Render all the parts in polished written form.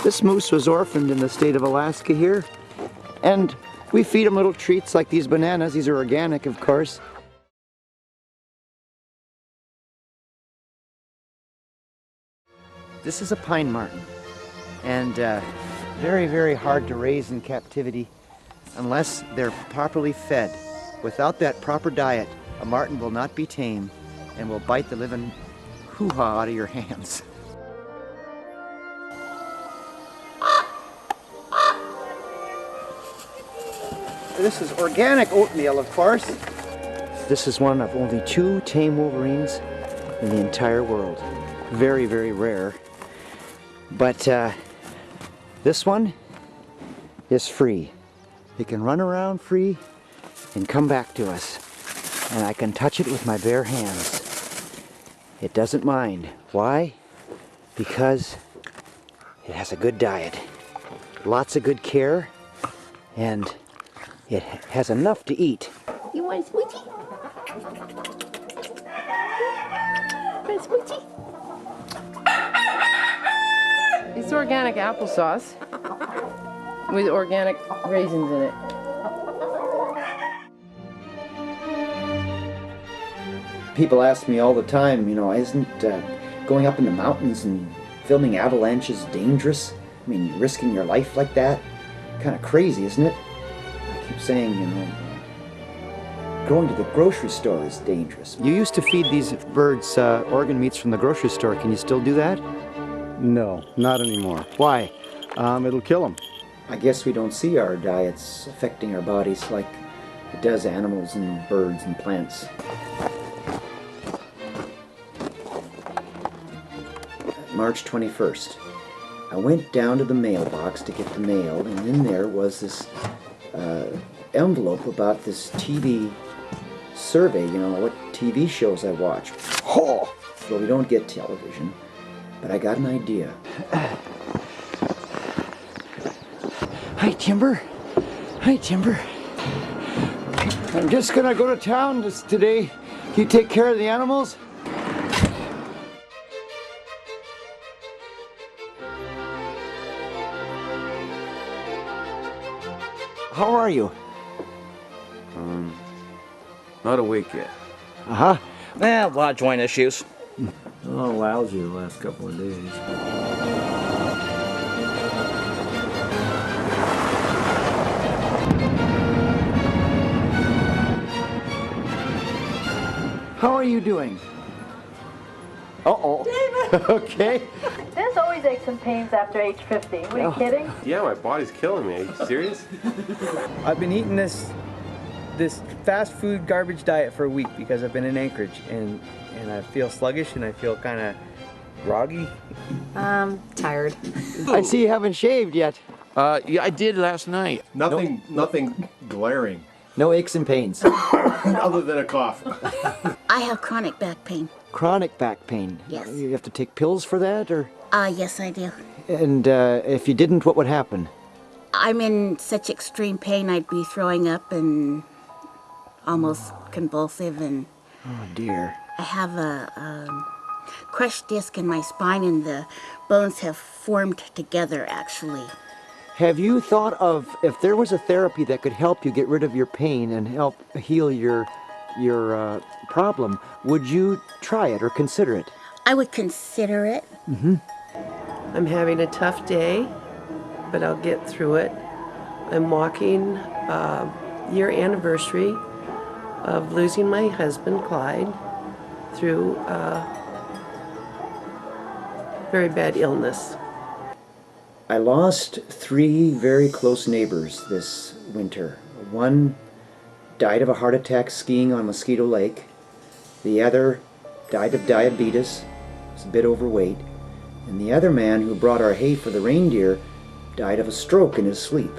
This moose was orphaned in the state of Alaska here, and we feed them little treats like these bananas. These are organic, of course. This is a pine marten, and very, very hard to raise in captivity unless they're properly fed. Without that proper diet, a marten will not be tame and will bite the living hoo-ha out of your hands. This is organic oatmeal, of course. This is one of only 2 tame wolverines in the entire world. Very, very rare. But this one is free. It can run around free and come back to us. And I can touch it with my bare hands. It doesn't mind. Why? Because it has a good diet. Lots of good care. And it has enough to eat. You want a smoochie? Want a smoochie? It's organic applesauce with organic raisins in it. People ask me all the time, you know, isn't going up in the mountains and filming avalanches dangerous? I mean, risking your life like that? Kind of crazy, isn't it? I keep saying, you know, going to the grocery store is dangerous. You used to feed these birds organ meats from the grocery store. Can you still do that? No, not anymore. Why? It'll kill them. I guess we don't see our diets affecting our bodies like it does animals and birds and plants. March 21st. I went down to the mailbox to get the mail, and in there was this envelope about this TV survey, you know, what TV shows I watch. Oh! Well, we don't get television, but I got an idea. Hi, Timber. Hi, Timber. I'm just gonna go to town today. You take care of the animals? How are you? Not awake yet. Uh-huh. A lot of joint issues. Oh, lousy the last couple of days. How are you doing? Uh-oh. David! Okay. There's always aches and pains after age 50. Were you kidding? Yeah, my body's killing me. Are you serious? I've been eating this fast food garbage diet for a week because I've been in Anchorage, and I feel sluggish and I feel kind of groggy. Tired. I see you haven't shaved yet. Yeah, I did last night. Nothing glaring. No aches and pains. Other than a cough. I have chronic back pain. Chronic back pain. Yes. You have to take pills for that, or? Yes, I do. And if you didn't, what would happen? I'm in such extreme pain, I'd be throwing up and almost convulsive, and Oh dear. I have a crushed disc in my spine, and the bones have formed together, actually. Have you thought of if there was a therapy that could help you get rid of your pain and help heal your problem, would you try it or consider it? I would consider it. Mm-hmm. I'm having a tough day, but I'll get through it. I'm walking year anniversary of losing my husband, Clyde, through very bad illness. I lost 3 very close neighbors this winter. One died of a heart attack skiing on Mosquito Lake. The other died of diabetes, was a bit overweight. And the other man who brought our hay for the reindeer died of a stroke in his sleep.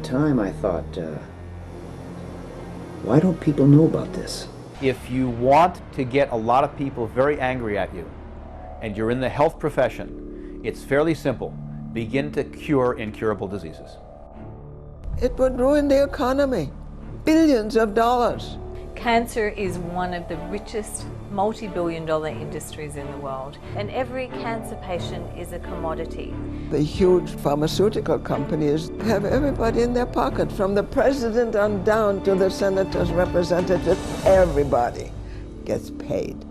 Time I thought, why don't people know about this? If you want to get a lot of people very angry at you, and you're in the health profession, it's fairly simple. begin to cure incurable diseases. It would ruin the economy. Billions of dollars. Cancer is one of the richest multi-billion-dollar industries in the world, and every cancer patient is a commodity. The huge pharmaceutical companies have everybody in their pocket, from the president on down to the senator's representative. Everybody gets paid.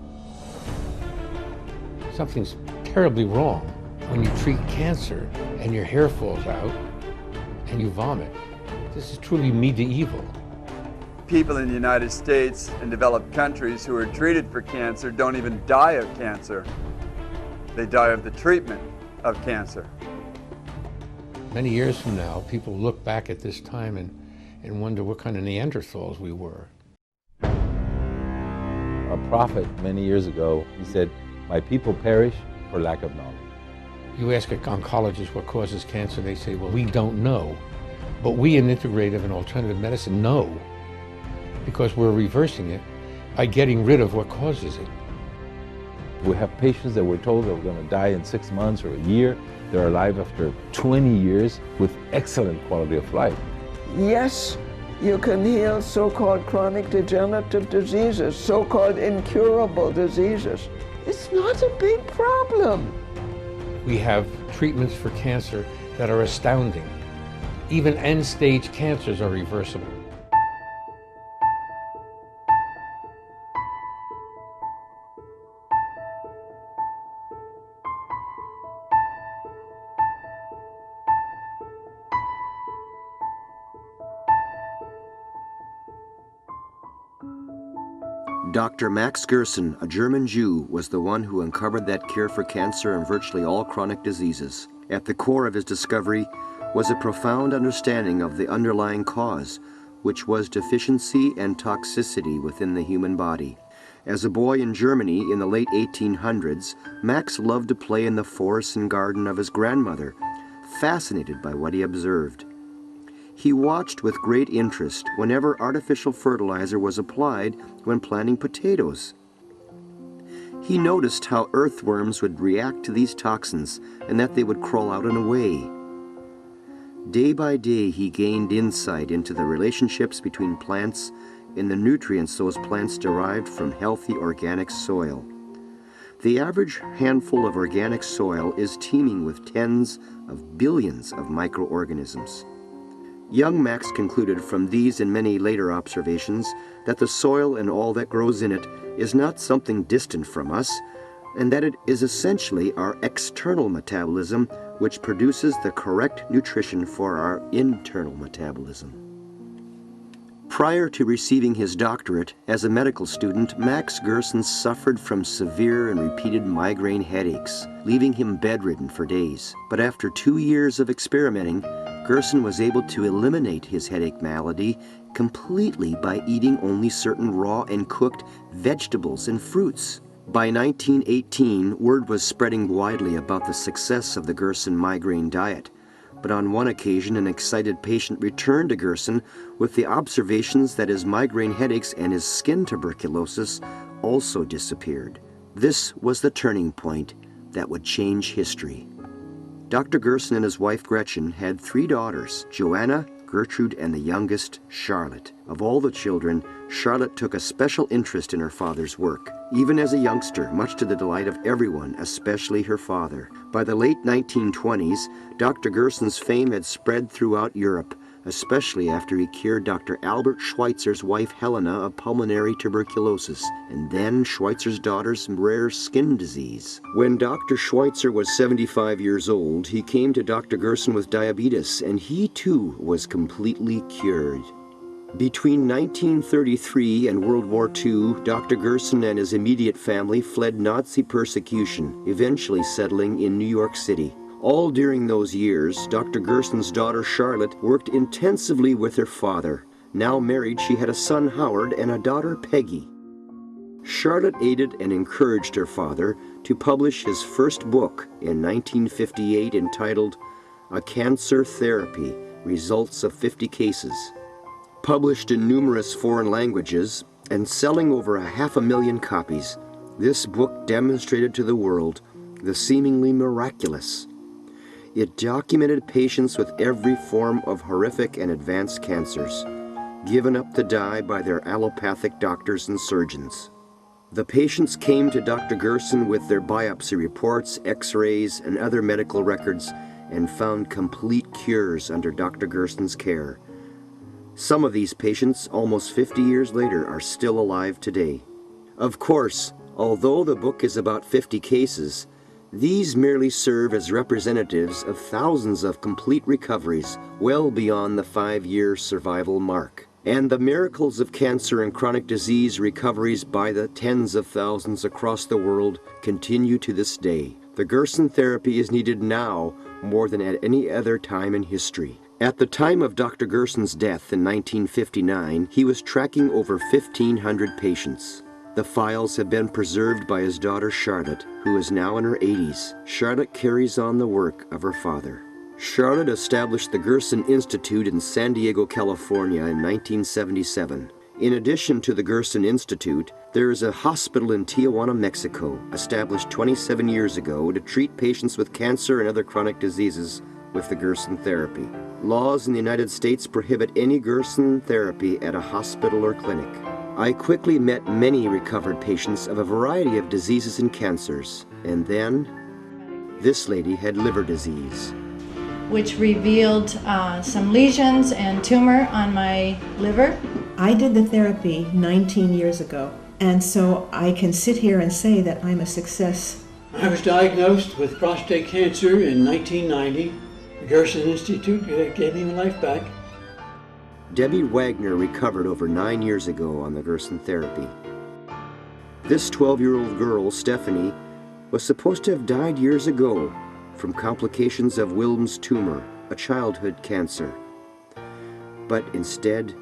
Something's terribly wrong when you treat cancer and your hair falls out and you vomit. This is truly medieval. People in the United States and developed countries who are treated for cancer don't even die of cancer. They die of the treatment of cancer. Many years from now, people look back at this time and wonder what kind of Neanderthals we were. A prophet many years ago, he said, "My people perish for lack of knowledge." You ask an oncologist what causes cancer, they say, well, we don't know. But we in integrative and alternative medicine know, because we're reversing it by getting rid of what causes it. We have patients that were told they were going to die in 6 months or a year. They're alive after 20 years with excellent quality of life. Yes, you can heal so-called chronic degenerative diseases, so-called incurable diseases. It's not a big problem. We have treatments for cancer that are astounding. Even end-stage cancers are reversible. Dr. Max Gerson, a German Jew, was the one who uncovered that cure for cancer and virtually all chronic diseases. At the core of his discovery was a profound understanding of the underlying cause, which was deficiency and toxicity within the human body. As a boy in Germany in the late 1800s, Max loved to play in the forest and garden of his grandmother, fascinated by what he observed. He watched with great interest whenever artificial fertilizer was applied when planting potatoes. He noticed how earthworms would react to these toxins and that they would crawl out and away. Day by day, he gained insight into the relationships between plants and the nutrients those plants derived from healthy organic soil. The average handful of organic soil is teeming with tens of billions of microorganisms. Young Max concluded from these and many later observations that the soil and all that grows in it is not something distant from us, and that it is essentially our external metabolism which produces the correct nutrition for our internal metabolism. Prior to receiving his doctorate as a medical student, Max Gerson suffered from severe and repeated migraine headaches, leaving him bedridden for days. But after 2 years of experimenting, Gerson was able to eliminate his headache malady completely by eating only certain raw and cooked vegetables and fruits. By 1918, word was spreading widely about the success of the Gerson migraine diet. But on one occasion, an excited patient returned to Gerson with the observations that his migraine headaches and his skin tuberculosis also disappeared. This was the turning point that would change history. Dr. Gerson and his wife Gretchen had 3 daughters, Joanna, Gertrude, and the youngest, Charlotte. Of all the children, Charlotte took a special interest in her father's work. Even as a youngster, much to the delight of everyone, especially her father. By the late 1920s, Dr. Gerson's fame had spread throughout Europe, especially after he cured Dr. Albert Schweitzer's wife Helena of pulmonary tuberculosis, and then Schweitzer's daughter's rare skin disease. When Dr. Schweitzer was 75 years old, he came to Dr. Gerson with diabetes, and he too was completely cured. Between 1933 and World War II, Dr. Gerson and his immediate family fled Nazi persecution, eventually settling in New York City. All during those years, Dr. Gerson's daughter Charlotte worked intensively with her father. Now married, she had a son Howard and a daughter Peggy. Charlotte aided and encouraged her father to publish his first book in 1958 entitled A Cancer Therapy, Results of 50 Cases. Published in numerous foreign languages and selling over 500,000 copies, this book demonstrated to the world the seemingly miraculous. It documented patients with every form of horrific and advanced cancers, given up to die by their allopathic doctors and surgeons. The patients came to Dr. Gerson with their biopsy reports, x-rays, and other medical records and found complete cures under Dr. Gerson's care. Some of these patients, almost 50 years later, are still alive today. Of course, although the book is about 50 cases, these merely serve as representatives of thousands of complete recoveries well beyond the 5-year survival mark. And the miracles of cancer and chronic disease recoveries by the tens of thousands across the world continue to this day. The Gerson therapy is needed now more than at any other time in history. At the time of Dr. Gerson's death in 1959, he was tracking over 1,500 patients. The files have been preserved by his daughter Charlotte, who is now in her 80s. Charlotte carries on the work of her father. Charlotte established the Gerson Institute in San Diego, California in 1977. In addition to the Gerson Institute, there is a hospital in Tijuana, Mexico, established 27 years ago to treat patients with cancer and other chronic diseases with the Gerson therapy. Laws in the United States prohibit any Gerson therapy at a hospital or clinic. I quickly met many recovered patients of a variety of diseases and cancers, and then this lady had liver disease, which revealed some lesions and tumor on my liver. I did the therapy 19 years ago, and so I can sit here and say that I'm a success. I was diagnosed with prostate cancer in 1990. The Gerson Institute gave me my life back. Debbie Wagner recovered over 9 years ago on the Gerson therapy. This 12-year-old girl, Stephanie, was supposed to have died years ago from complications of Wilms tumor, a childhood cancer. But instead,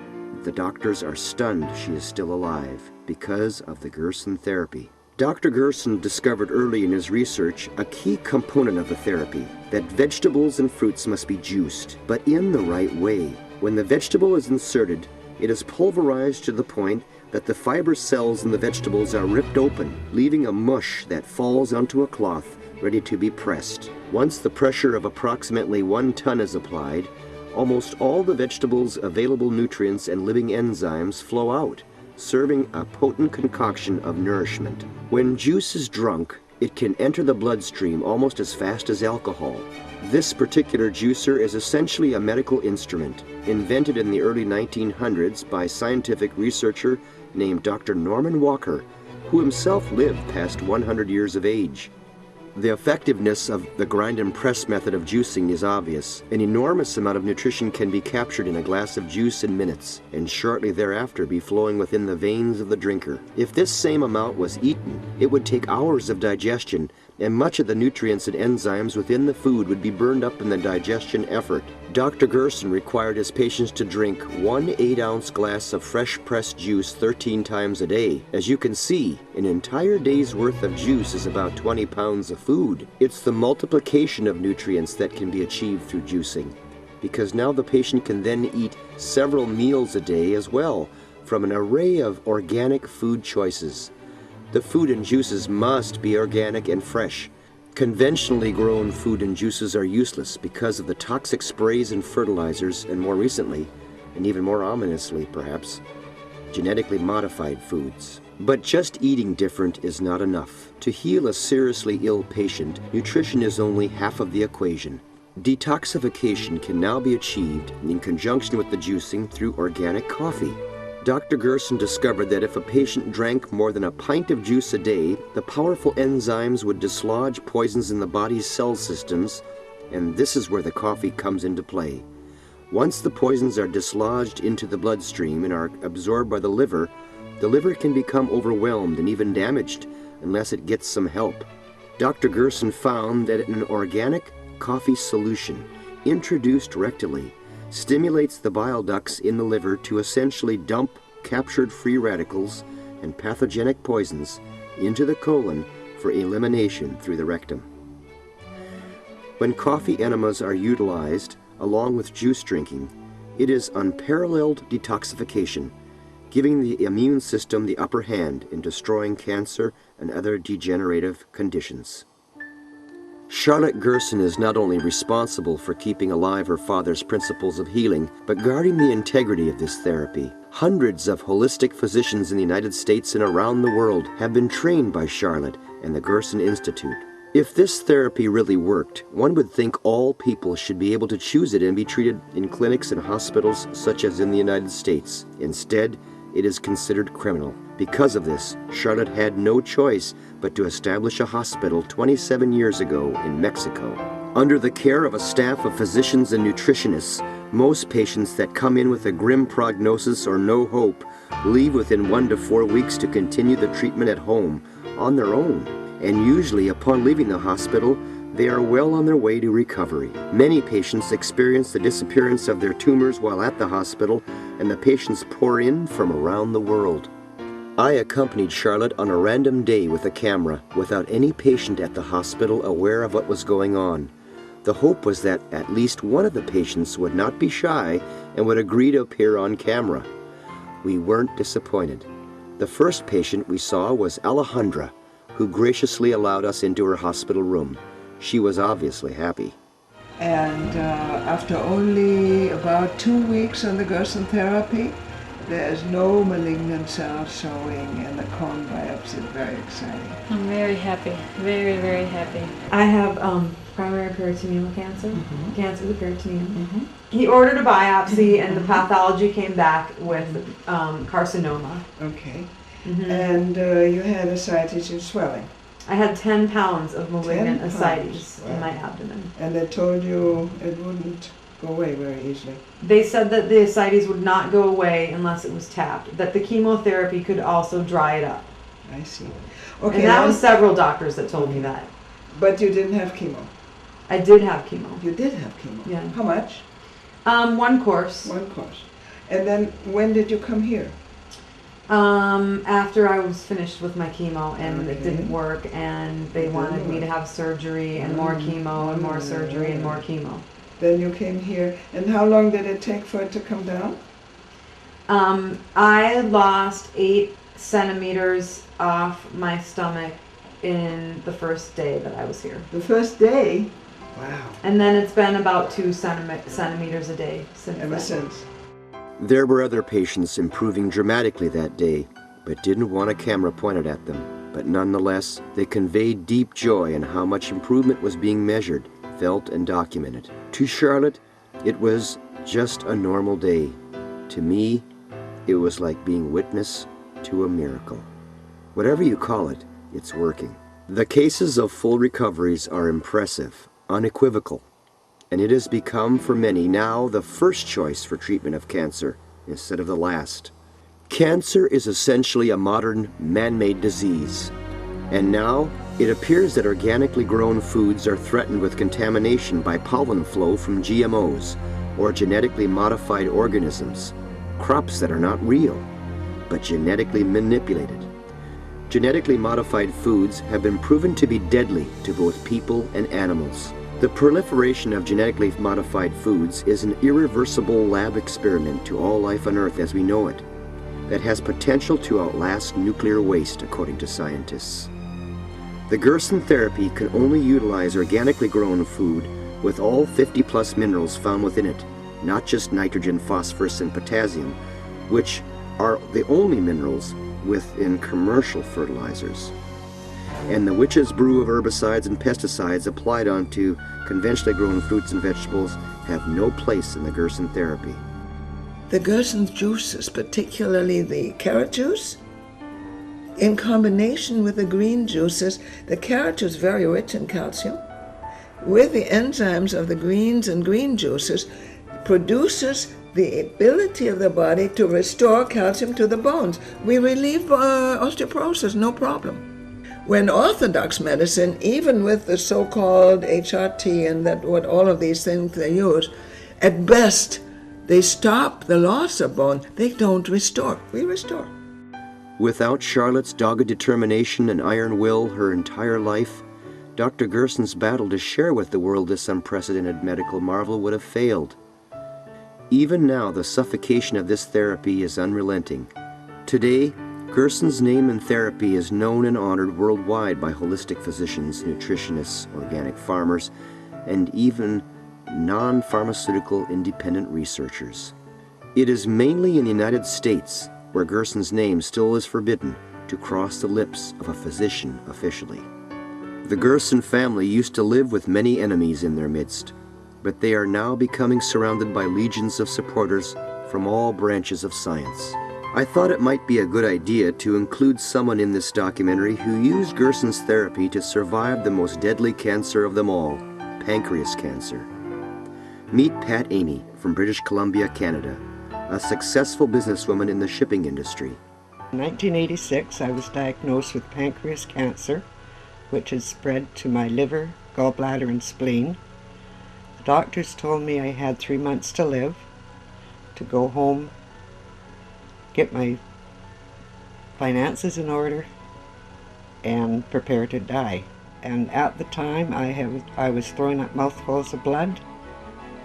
the doctors are stunned she is still alive because of the Gerson therapy. Dr. Gerson discovered early in his research a key component of the therapy, that vegetables and fruits must be juiced, but in the right way. When the vegetable is inserted, it is pulverized to the point that the fibrous cells in the vegetables are ripped open, leaving a mush that falls onto a cloth ready to be pressed. Once the pressure of approximately 1 ton is applied, almost all the vegetable's available nutrients and living enzymes flow out, serving a potent concoction of nourishment. When juice is drunk, it can enter the bloodstream almost as fast as alcohol. This particular juicer is essentially a medical instrument, invented in the early 1900s by scientific researcher named Dr. Norman Walker, who himself lived past 100 years of age. The effectiveness of the grind and press method of juicing is obvious. An enormous amount of nutrition can be captured in a glass of juice in minutes, and shortly thereafter be flowing within the veins of the drinker. If this same amount was eaten, it would take hours of digestion, and much of the nutrients and enzymes within the food would be burned up in the digestion effort. Dr. Gerson required his patients to drink 1 8-ounce glass of fresh pressed juice 13 times a day. As you can see, an entire day's worth of juice is about 20 pounds of food. It's the multiplication of nutrients that can be achieved through juicing, because now the patient can then eat several meals a day as well, from an array of organic food choices. The food and juices must be organic and fresh. Conventionally grown food and juices are useless because of the toxic sprays and fertilizers, and more recently, and even more ominously perhaps, genetically modified foods. But just eating different is not enough. To heal a seriously ill patient, nutrition is only half of the equation. Detoxification can now be achieved in conjunction with the juicing through organic coffee. Dr. Gerson discovered that if a patient drank more than a pint of juice a day, the powerful enzymes would dislodge poisons in the body's cell systems, and this is where the coffee comes into play. Once the poisons are dislodged into the bloodstream and are absorbed by the liver can become overwhelmed and even damaged unless it gets some help. Dr. Gerson found that an organic coffee solution, introduced rectally, stimulates the bile ducts in the liver to essentially dump captured free radicals and pathogenic poisons into the colon for elimination through the rectum. When coffee enemas are utilized along with juice drinking, it is unparalleled detoxification, giving the immune system the upper hand in destroying cancer and other degenerative conditions. Charlotte Gerson is not only responsible for keeping alive her father's principles of healing, but guarding the integrity of this therapy. Hundreds of holistic physicians in the United States and around the world have been trained by Charlotte and the Gerson Institute. If this therapy really worked, one would think all people should be able to choose it and be treated in clinics and hospitals such as in the United States. Instead, it is considered criminal. Because of this, Charlotte had no choice but to establish a hospital 27 years ago in Mexico. Under the care of a staff of physicians and nutritionists, most patients that come in with a grim prognosis or no hope leave within 1 to 4 weeks to continue the treatment at home on their own. And usually, upon leaving the hospital, they are well on their way to recovery. Many patients experience the disappearance of their tumors while at the hospital, and the patients pour in from around the world. I accompanied Charlotte on a random day with a camera, without any patient at the hospital aware of what was going on. The hope was that at least one of the patients would not be shy and would agree to appear on camera. We weren't disappointed. The first patient we saw was Alejandra, who graciously allowed us into her hospital room. She was obviously happy. And after only about 2 weeks on the Gerson therapy, there is no malignant cells showing in the colon biopsy. Very exciting. I'm very happy, very, very happy. I have primary peritoneal cancer, cancer of the peritoneum. He ordered a biopsy and the pathology came back with carcinoma. Okay. And you had ascites and swelling. I had 10 pounds of malignant 10 ascites pounds. in my abdomen. And they told you it wouldn't go away very easily. They said that the ascites would not go away unless it was tapped, that the chemotherapy could also dry it up. I see. Okay, and that was several doctors that told me that. But you didn't have chemo? I did have chemo. You did have chemo? Yeah. How much? 1 course. 1 course. And then when did you come here? After I was finished with my chemo and it didn't work and they wanted me to have surgery and more chemo and more surgery and more chemo. Then you came here, and how long did it take for it to come down? I lost 8 centimeters off my stomach in the first day that I was here. The first day? Wow. And then it's been about 2 centimeters a day since Ever since. There were other patients improving dramatically that day, but didn't want a camera pointed at them. But nonetheless, they conveyed deep joy in how much improvement was being measured, felt, and documented. To Charlotte, it was just a normal day. To me, it was like being witness to a miracle. Whatever you call it, it's working. The cases of full recoveries are impressive, unequivocal, and it has become for many now the first choice for treatment of cancer instead of the last. Cancer is essentially a modern man-made disease, and now it appears that organically grown foods are threatened with contamination by pollen flow from GMOs or genetically modified organisms, crops that are not real, but genetically manipulated. Genetically modified foods have been proven to be deadly to both people and animals. The proliferation of genetically modified foods is an irreversible lab experiment to all life on Earth as we know it, that has potential to outlast nuclear waste, according to scientists. The Gerson therapy can only utilize organically grown food with all 50+ minerals found within it, not just nitrogen, phosphorus, and potassium, which are the only minerals within commercial fertilizers. And the witch's brew of herbicides and pesticides applied onto conventionally grown fruits and vegetables have no place in the Gerson therapy. The Gerson juices, particularly the carrot juice, in combination with the green juices, the carrot juice is very rich in calcium, with the enzymes of the greens and green juices, produces the ability of the body to restore calcium to the bones. We relieve osteoporosis, no problem. When orthodox medicine, even with the so-called HRT and that what all of these things they use, at best they stop the loss of bone. They don't restore. We restore. Without Charlotte's dogged determination and iron will her entire life, Dr. Gerson's battle to share with the world this unprecedented medical marvel would have failed. Even now, the suffocation of this therapy is unrelenting. Today, Gerson's name and therapy is known and honored worldwide by holistic physicians, nutritionists, organic farmers, and even non-pharmaceutical independent researchers. It is mainly in the United States where Gerson's name still is forbidden to cross the lips of a physician officially. The Gerson family used to live with many enemies in their midst, but they are now becoming surrounded by legions of supporters from all branches of science. I thought it might be a good idea to include someone in this documentary who used Gerson's therapy to survive the most deadly cancer of them all, pancreas cancer. Meet Pat Amy from British Columbia, Canada, a successful businesswoman in the shipping industry. In 1986, I was diagnosed with pancreas cancer, which has spread to my liver, gallbladder, and spleen. The doctors told me I had 3 months to live, to go home, get my finances in order, and prepare to die. And at the time, I was throwing up mouthfuls of blood.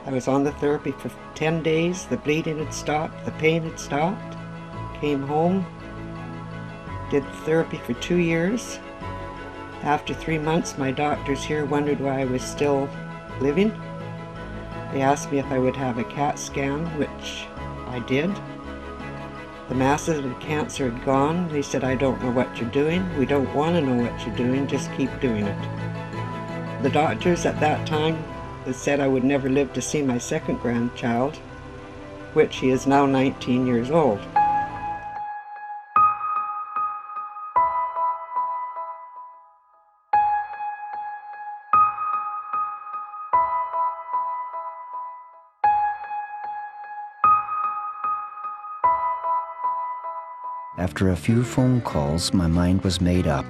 I was on the therapy for 10 days. The bleeding had stopped, the pain had stopped. Came home, did therapy for 2 years. After 3 months, my doctors here wondered why I was still living. They asked me if I would have a CAT scan, which I did. The masses of the cancer had gone. They said, "I don't know what you're doing. We don't want to know what you're doing. Just keep doing it." The doctors at that time said I would never live to see my second grandchild, which he is now 19 years old. After a few phone calls, my mind was made up.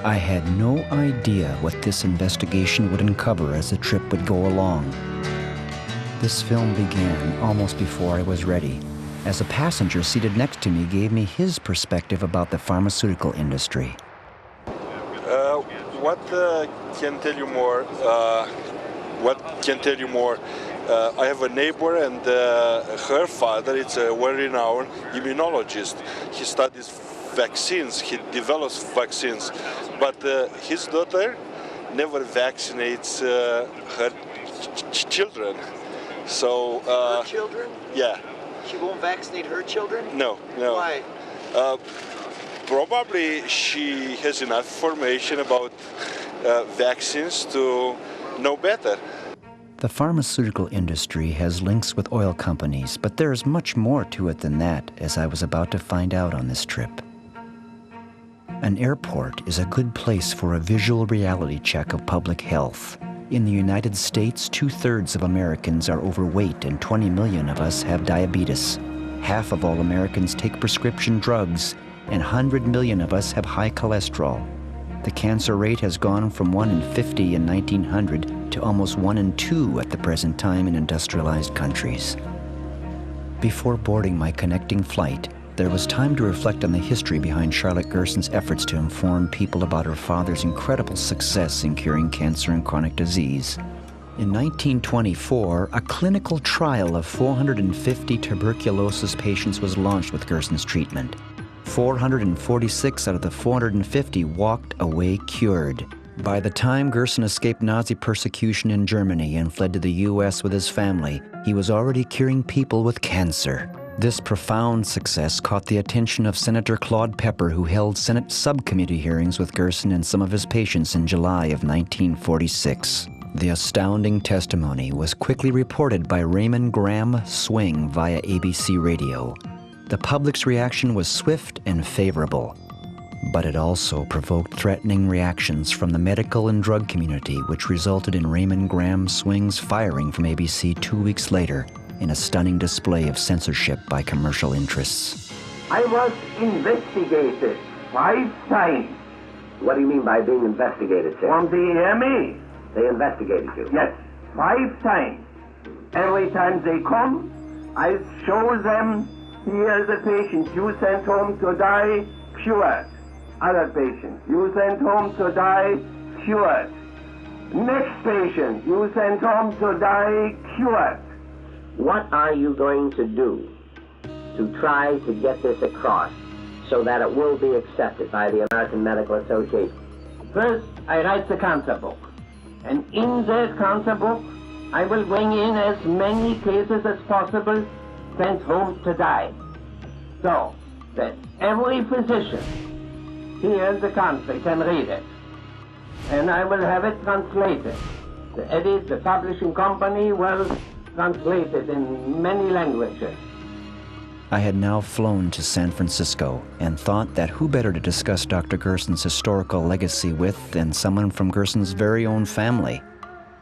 I had no idea what this investigation would uncover as the trip would go along. This film began almost before I was ready, as a passenger seated next to me gave me his perspective about the pharmaceutical industry. What can tell you more? I have a neighbor, and her father is a well-renowned immunologist. He studies vaccines, he develops vaccines, but his daughter never vaccinates her children. So Her children? Yeah. She won't vaccinate her children? No. Why? Probably she has enough information about vaccines to know better. The pharmaceutical industry has links with oil companies, but there's much more to it than that, as I was about to find out on this trip. An airport is a good place for a visual reality check of public health. In the United States, 2/3 of Americans are overweight and 20 million of us have diabetes. Half of all Americans take prescription drugs, and 100 million of us have high cholesterol. The cancer rate has gone from 1 in 50 in 1900 to almost 1 in 2 at the present time in industrialized countries. Before boarding my connecting flight, there was time to reflect on the history behind Charlotte Gerson's efforts to inform people about her father's incredible success in curing cancer and chronic disease. In 1924, a clinical trial of 450 tuberculosis patients was launched with Gerson's treatment. 446 out of the 450 walked away cured. By the time Gerson escaped Nazi persecution in Germany and fled to the U.S. with his family, he was already curing people with cancer. This profound success caught the attention of Senator Claude Pepper, who held Senate subcommittee hearings with Gerson and some of his patients in July of 1946. The astounding testimony was quickly reported by Raymond Graham Swing via ABC Radio. The public's reaction was swift and favorable, but it also provoked threatening reactions from the medical and drug community, which resulted in Raymond Graham Swing's firing from ABC 2 weeks later in a stunning display of censorship by commercial interests. I was investigated 5 times. What do you mean by being investigated, sir? From the ME. They investigated you? Yes, 5 times. Every time they come, I show them, here is a patient you sent home to die, cured. Other patient, you sent home to die, cured. Next patient, you sent home to die, cured. What are you going to do to try to get this across so that it will be accepted by the American Medical Association? First, I write the cancer book. And in that cancer book, I will bring in as many cases as possible sent home to die. So that every physician here in the country can read it. And I will have it translated. The publishing company will translate it in many languages. I had now flown to San Francisco and thought that who better to discuss Dr. Gerson's historical legacy with than someone from Gerson's very own family.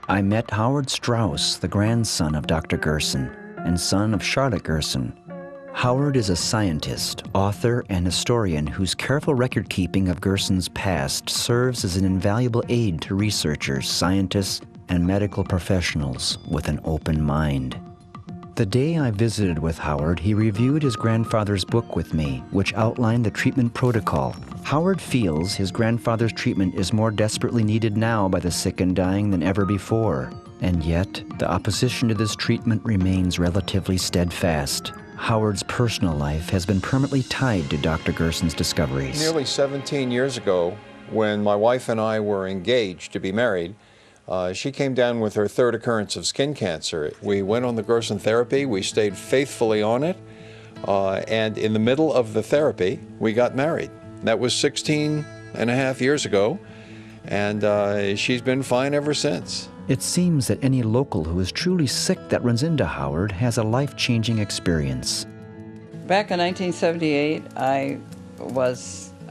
I met Howard Strauss, the grandson of Dr. Gerson and son of Charlotte Gerson. Howard is a scientist, author, and historian whose careful record-keeping of Gerson's past serves as an invaluable aid to researchers, scientists, and medical professionals with an open mind. The day I visited with Howard, he reviewed his grandfather's book with me, which outlined the treatment protocol. Howard feels his grandfather's treatment is more desperately needed now by the sick and dying than ever before. And yet, the opposition to this treatment remains relatively steadfast. Howard's personal life has been permanently tied to Dr. Gerson's discoveries. Nearly 17 years ago, when my wife and I were engaged to be married, she came down with her third occurrence of skin cancer. We went on the Gerson therapy, we stayed faithfully on it, and in the middle of the therapy, we got married. That was 16 and a half years ago, and she's been fine ever since. It seems that any local who is truly sick that runs into Howard has a life-changing experience. Back in 1978,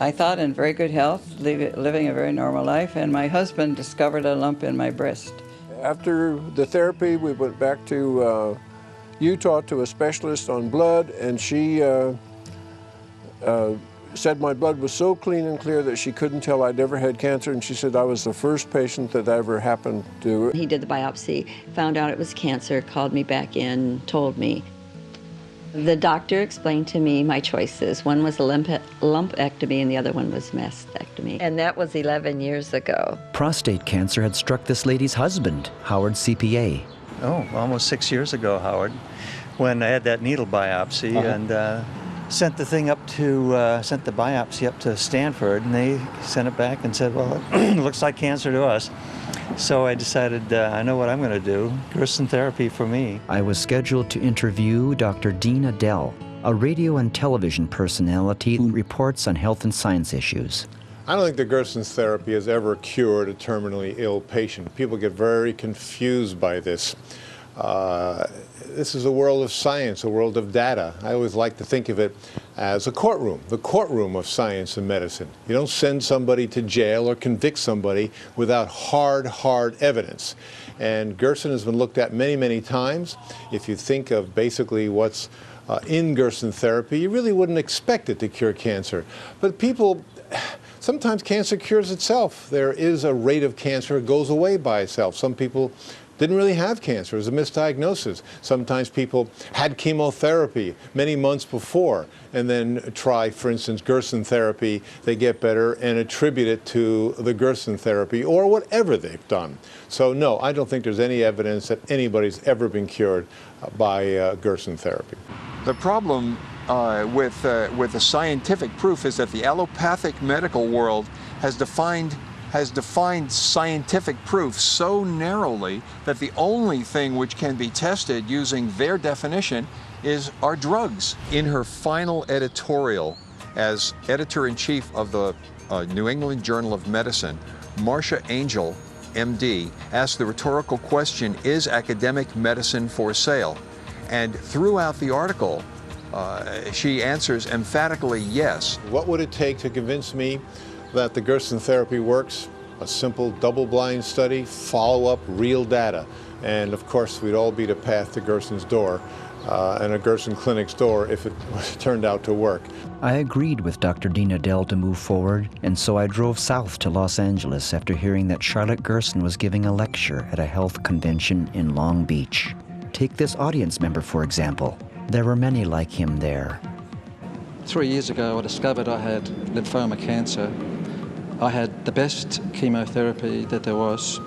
I thought in very good health, living a very normal life, and my husband discovered a lump in my breast. After the therapy, we went back to Utah to a specialist on blood, and she said my blood was so clean and clear that she couldn't tell I'd ever had cancer, and she said I was the first patient that ever happened to. He did the biopsy, found out it was cancer, called me back in, told me. The doctor explained to me my choices. One was a lumpectomy and the other one was mastectomy. And that was 11 years ago. Prostate cancer had struck this lady's husband, Howard's CPA. Oh, almost 6 years ago, Howard, when I had that needle biopsy and sent the biopsy up to Stanford, and they sent it back and said, well, it looks like cancer to us. So I decided, I know what I'm going to do, Gerson Therapy for me. I was scheduled to interview Dr. Dean Adele, a radio and television personality who reports on health and science issues. I don't think the Gerson therapy has ever cured a terminally ill patient. People get very confused by this. This is a world of science, a world of data. I always like to think of it as a courtroom, the courtroom of science and medicine. You don't send somebody to jail or convict somebody without hard evidence. And Gerson has been looked at many, many times. If you think of basically what's in Gerson therapy, you really wouldn't expect it to cure cancer. But people, sometimes cancer cures itself. There is a rate of cancer that goes away by itself. Some people didn't really have cancer. It was a misdiagnosis. Sometimes people had chemotherapy many months before and then try, for instance, Gerson therapy. They get better and attribute it to the Gerson therapy or whatever they've done. So no, I don't think there's any evidence that anybody's ever been cured by Gerson therapy. The problem with the scientific proof is that the allopathic medical world has defined scientific proof so narrowly that the only thing which can be tested using their definition are drugs. In her final editorial as editor-in-chief of the New England Journal of Medicine, Marcia Angel, MD, asked the rhetorical question, is academic medicine for sale? And throughout the article, she answers emphatically yes. What would it take to convince me that the Gerson therapy works? A simple double-blind study, follow-up, real data. And of course, we'd all beat a path to Gerson's door and a Gerson clinic's door if it turned out to work. I agreed with Dr. Dean Adele to move forward, and so I drove south to Los Angeles after hearing that Charlotte Gerson was giving a lecture at a health convention in Long Beach. Take this audience member, for example. There were many like him there. 3 years ago, I discovered I had lymphoma cancer. I had the best chemotherapy that there was,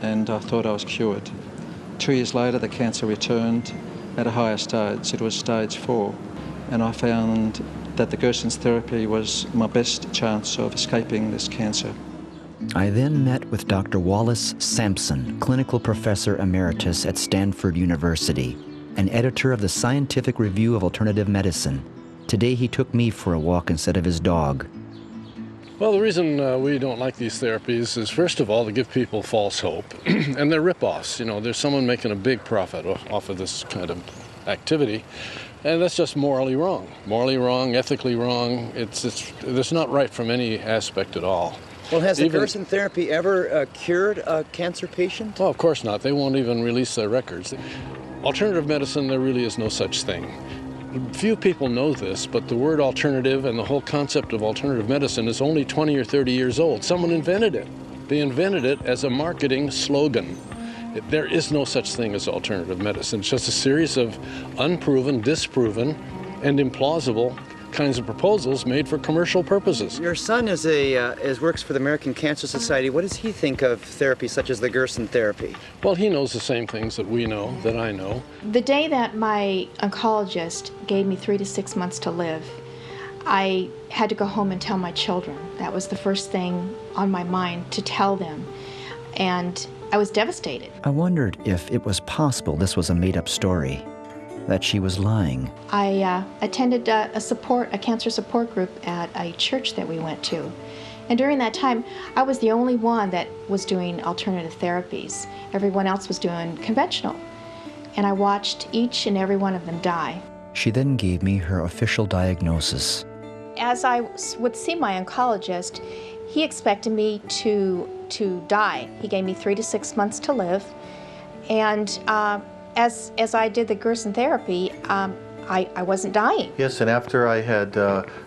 and I thought I was cured. 2 years later, the cancer returned at a higher stage. It was stage 4, and I found that the Gerson's therapy was my best chance of escaping this cancer. I then met with Dr. Wallace Sampson, clinical professor emeritus at Stanford University, and editor of the Scientific Review of Alternative Medicine. Today he took me for a walk instead of his dog. Well, the reason we don't like these therapies is, first of all, to give people false hope, and they're rip-offs. You know, there's someone making a big profit off of this kind of activity, and that's just morally wrong. Morally wrong, ethically wrong. It's not right from any aspect at all. Well, has the Gerson therapy ever cured a cancer patient? Well, of course not. They won't even release their records. Alternative medicine, there really is no such thing. Few people know this, but the word alternative and the whole concept of alternative medicine is only 20 or 30 years old. Someone invented it. They invented it as a marketing slogan. There is no such thing as alternative medicine. It's just a series of unproven, disproven, and implausible kinds of proposals made for commercial purposes. Your son works for the American Cancer Society. What does he think of therapy such as the Gerson therapy? Well, he knows the same things that we know, that I know. The day that my oncologist gave me 3 to 6 months to live, I had to go home and tell my children. That was the first thing on my mind to tell them. And I was devastated. I wondered if it was possible this was a made-up story, that she was lying. I attended a cancer support group at a church that we went to. And during that time, I was the only one that was doing alternative therapies. Everyone else was doing conventional. And I watched each and every one of them die. She then gave me her official diagnosis. As I would see my oncologist, he expected me to die. He gave me 3 to 6 months to live. And as I did the Gerson therapy, I wasn't dying. Yes, and after I had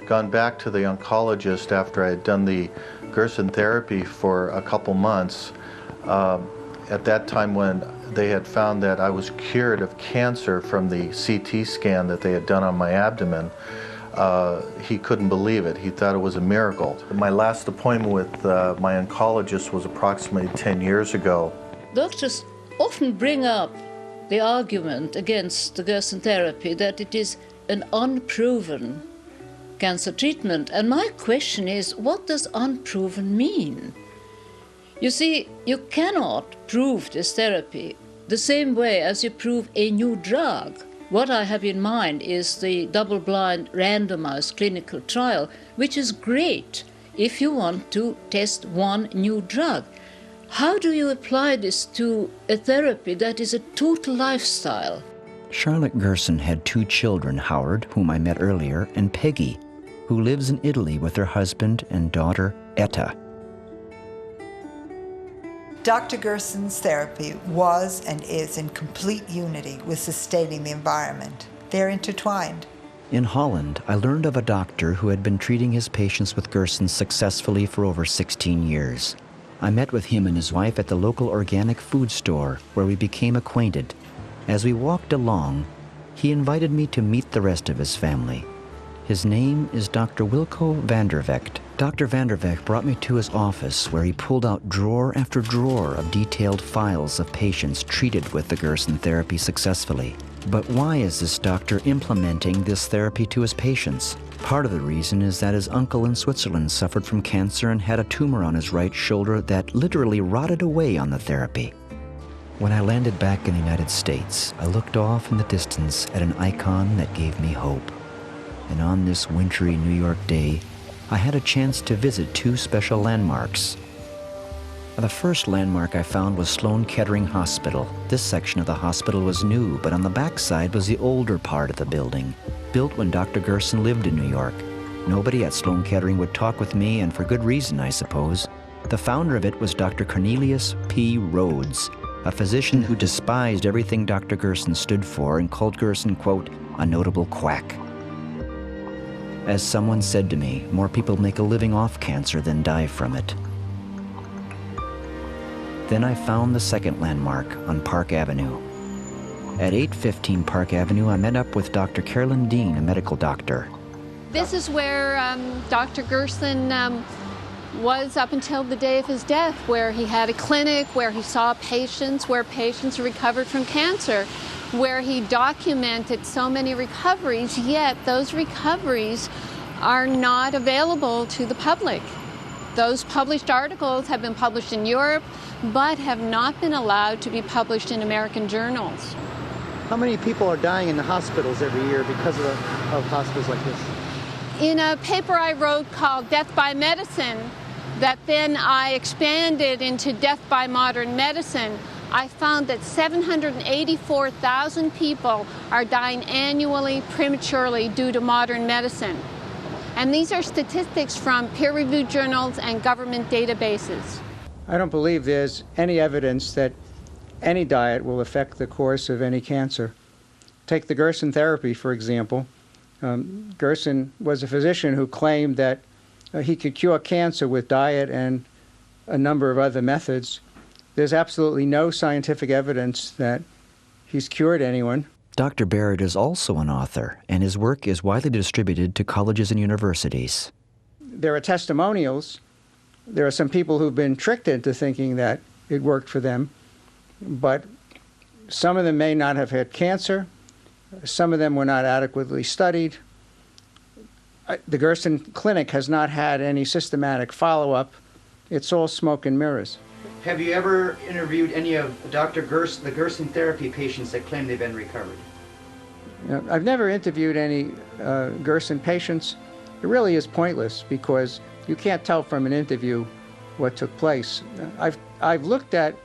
gone back to the oncologist after I had done the Gerson therapy for a couple months, at that time when they had found that I was cured of cancer from the CT scan that they had done on my abdomen, he couldn't believe it. He thought it was a miracle. My last appointment with my oncologist was approximately 10 years ago. Doctors often bring up the argument against the Gerson therapy that it is an unproven cancer treatment. And my question is, what does unproven mean? You see, you cannot prove this therapy the same way as you prove a new drug. What I have in mind is the double-blind randomized clinical trial, which is great if you want to test one new drug. How do you apply this to a therapy that is a total lifestyle? Charlotte Gerson had 2 children, Howard, whom I met earlier, and Peggy, who lives in Italy with her husband and daughter, Etta. Dr. Gerson's therapy was and is in complete unity with sustaining the environment. They're intertwined. In Holland, I learned of a doctor who had been treating his patients with Gerson successfully for over 16 years. I met with him and his wife at the local organic food store, where we became acquainted. As we walked along, he invited me to meet the rest of his family. His name is Dr. Wilco Vandervecht. Dr. Vandervecht brought me to his office, where he pulled out drawer after drawer of detailed files of patients treated with the Gerson therapy successfully. But why is this doctor implementing this therapy to his patients? Part of the reason is that his uncle in Switzerland suffered from cancer and had a tumor on his right shoulder that literally rotted away on the therapy. When I landed back in the United States, I looked off in the distance at an icon that gave me hope. And on this wintry New York day, I had a chance to visit 2 special landmarks. The first landmark I found was Sloan Kettering Hospital. This section of the hospital was new, but on the back side was the older part of the building, built when Dr. Gerson lived in New York. Nobody at Sloan Kettering would talk with me, and for good reason, I suppose. The founder of it was Dr. Cornelius P. Rhodes, a physician who despised everything Dr. Gerson stood for and called Gerson, quote, a notable quack. As someone said to me, more people make a living off cancer than die from it. Then I found the second landmark on Park Avenue. At 815 Park Avenue, I met up with Dr. Carolyn Dean, a medical doctor. This is where Dr. Gerson was up until the day of his death, where he had a clinic, where he saw patients, where patients recovered from cancer, where he documented so many recoveries, yet those recoveries are not available to the public. Those published articles have been published in Europe, but have not been allowed to be published in American journals. How many people are dying in the hospitals every year because of hospitals like this? In a paper I wrote called Death by Medicine, that then I expanded into Death by Modern Medicine, I found that 784,000 people are dying annually prematurely due to modern medicine. And these are statistics from peer-reviewed journals and government databases. I don't believe there's any evidence that any diet will affect the course of any cancer. Take the Gerson Therapy, for example. Gerson was a physician who claimed that he could cure cancer with diet and a number of other methods. There's absolutely no scientific evidence that he's cured anyone. Dr. Barrett is also an author, and his work is widely distributed to colleges and universities. There are testimonials. There are some people who've been tricked into thinking that it worked for them, but some of them may not have had cancer. Some of them were not adequately studied. The Gerson Clinic has not had any systematic follow-up. It's all smoke and mirrors. Have you ever interviewed any of the Gerson Therapy patients that claim they've been recovered? I've never interviewed any Gerson patients. It really is pointless because you can't tell from an interview what took place. I've looked at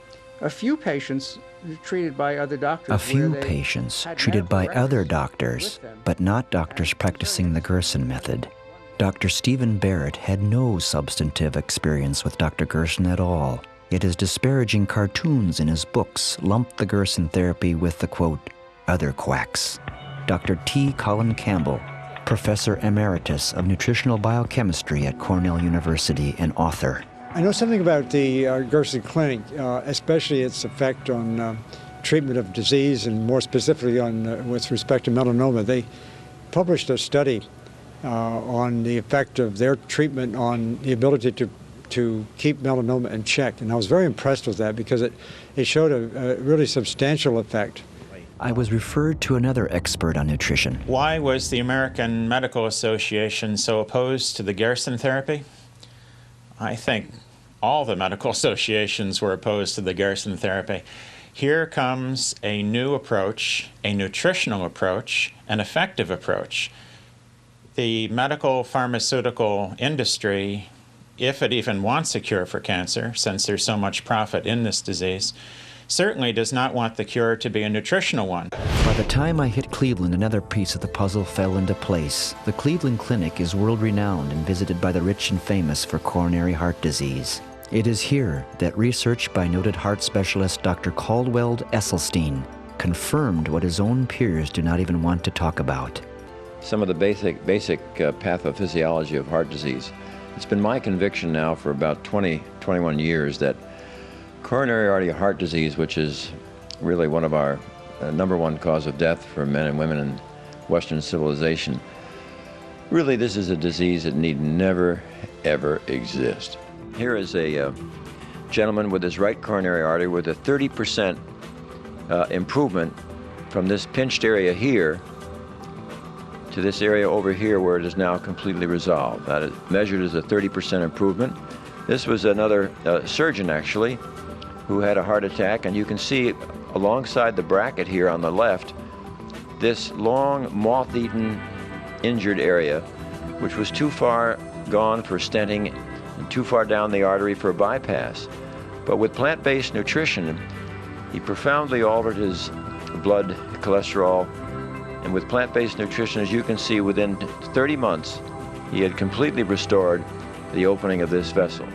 a few patients treated by other doctors. A few patients treated by other doctors, but not doctors practicing the Gerson method. Dr. Stephen Barrett had no substantive experience with Dr. Gerson at all. Yet his disparaging cartoons in his books lumped the Gerson Therapy with the, quote, other quacks. Dr. T. Colin Campbell, Professor Emeritus of Nutritional Biochemistry at Cornell University and author. I know something about the Gerson Clinic, especially its effect on treatment of disease and more specifically on with respect to melanoma. They published a study on the effect of their treatment on the ability to keep melanoma in check. And I was very impressed with that because it showed a really substantial effect. I was referred to another expert on nutrition. Why was the American Medical Association so opposed to the Gerson Therapy? I think all the medical associations were opposed to the Gerson Therapy. Here comes a new approach, a nutritional approach, an effective approach. The medical pharmaceutical industry, if it even wants a cure for cancer, since there's so much profit in this disease, certainly does not want the cure to be a nutritional one. By the time I hit Cleveland, another piece of the puzzle fell into place. The Cleveland Clinic is world-renowned and visited by the rich and famous for coronary heart disease. It is here that research by noted heart specialist Dr. Caldwell Esselstyn confirmed what his own peers do not even want to talk about. Some of the basic pathophysiology of heart disease. It's been my conviction now for about 21 years that coronary artery heart disease, which is really one of our #1 cause of death for men and women in Western civilization, really this is a disease that need never, ever exist. Here is a gentleman with his right coronary artery with a 30% improvement from this pinched area here to this area over here where it is now completely resolved. That is measured as a 30% improvement. This was another surgeon actually who had a heart attack, and you can see alongside the bracket here on the left this long moth-eaten injured area which was too far gone for stenting and too far down the artery for a bypass. But with plant-based nutrition, he profoundly altered his blood cholesterol, and with plant-based nutrition, as you can see, within 30 months he had completely restored the opening of this vessel.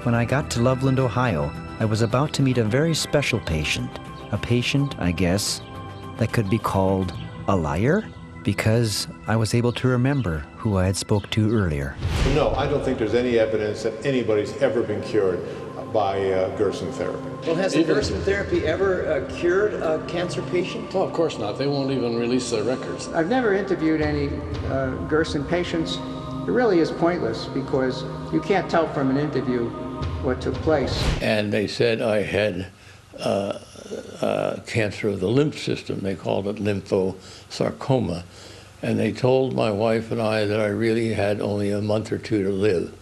When I got to Loveland, Ohio, I was about to meet a very special patient. A patient, I guess, that could be called a liar, because I was able to remember who I had spoke to earlier. No, I don't think there's any evidence that anybody's ever been cured by Gerson Therapy. Well, has the Gerson Therapy ever cured a cancer patient? Well, of course not. They won't even release their records. I've never interviewed any Gerson patients. It really is pointless because you can't tell from an interview what took place. And they said I had cancer of the lymph system. They called it lymphosarcoma. and they told my wife and I that I really had only a month or two to live.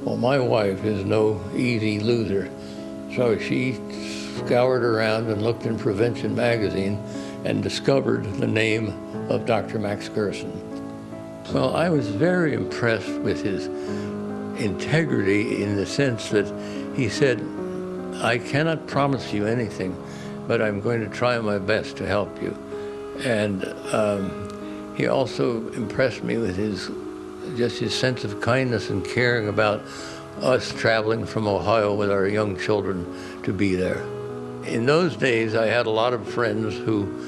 Well, my wife is no easy loser, so she scoured around and looked in Prevention magazine and discovered the name of Dr. Max Gerson. Well, I was very impressed with his integrity in the sense that he said, I cannot promise you anything, but I'm going to try my best to help you. And he also impressed me with his sense of kindness and caring about us traveling from Ohio with our young children to be there. In those days, I had a lot of friends who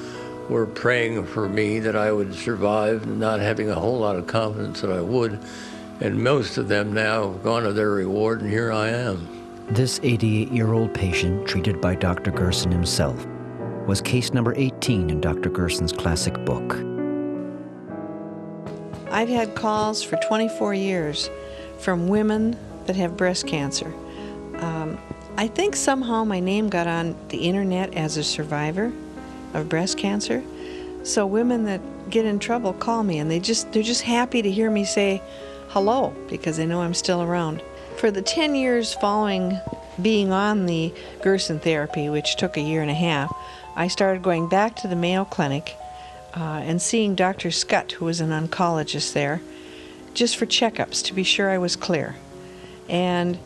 were praying for me that I would survive, not having a whole lot of confidence that I would. And most of them now have gone to their reward, and here I am. This 88-year-old patient, treated by Dr. Gerson himself, was case number 18 in Dr. Gerson's classic book. I've had calls for 24 years from women that have breast cancer. I think somehow my name got on the internet as a survivor of breast cancer. So women that get in trouble call me, and they're just happy to hear me say hello because they know I'm still around. For the 10 years following being on the Gerson therapy, which took a year and a half, I started going back to the Mayo Clinic and seeing Dr. Scott, who was an oncologist there, just for checkups to be sure I was clear. And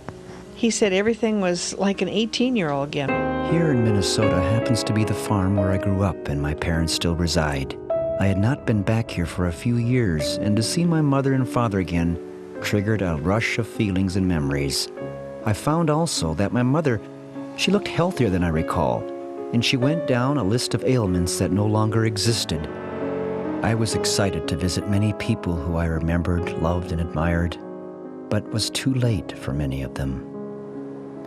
he said everything was like an 18-year-old again. Here in Minnesota happens to be the farm where I grew up and my parents still reside. I had not been back here for a few years, and to see my mother and father again triggered a rush of feelings and memories. I found also that my mother, she looked healthier than I recall, and she went down a list of ailments that no longer existed. I was excited to visit many people who I remembered, loved, and admired, but was too late for many of them.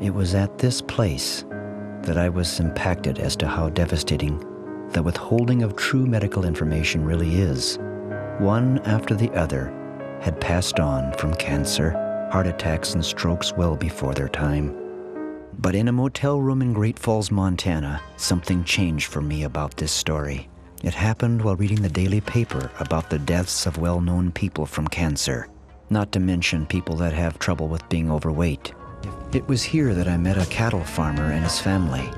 It was at this place that I was impacted as to how devastating the withholding of true medical information really is. One after the other had passed on from cancer, heart attacks, and strokes well before their time. But in a motel room in Great Falls, Montana, something changed for me about this story. It happened while reading the daily paper about the deaths of well-known people from cancer, not to mention people that have trouble with being overweight. It was here that I met a cattle farmer and his family,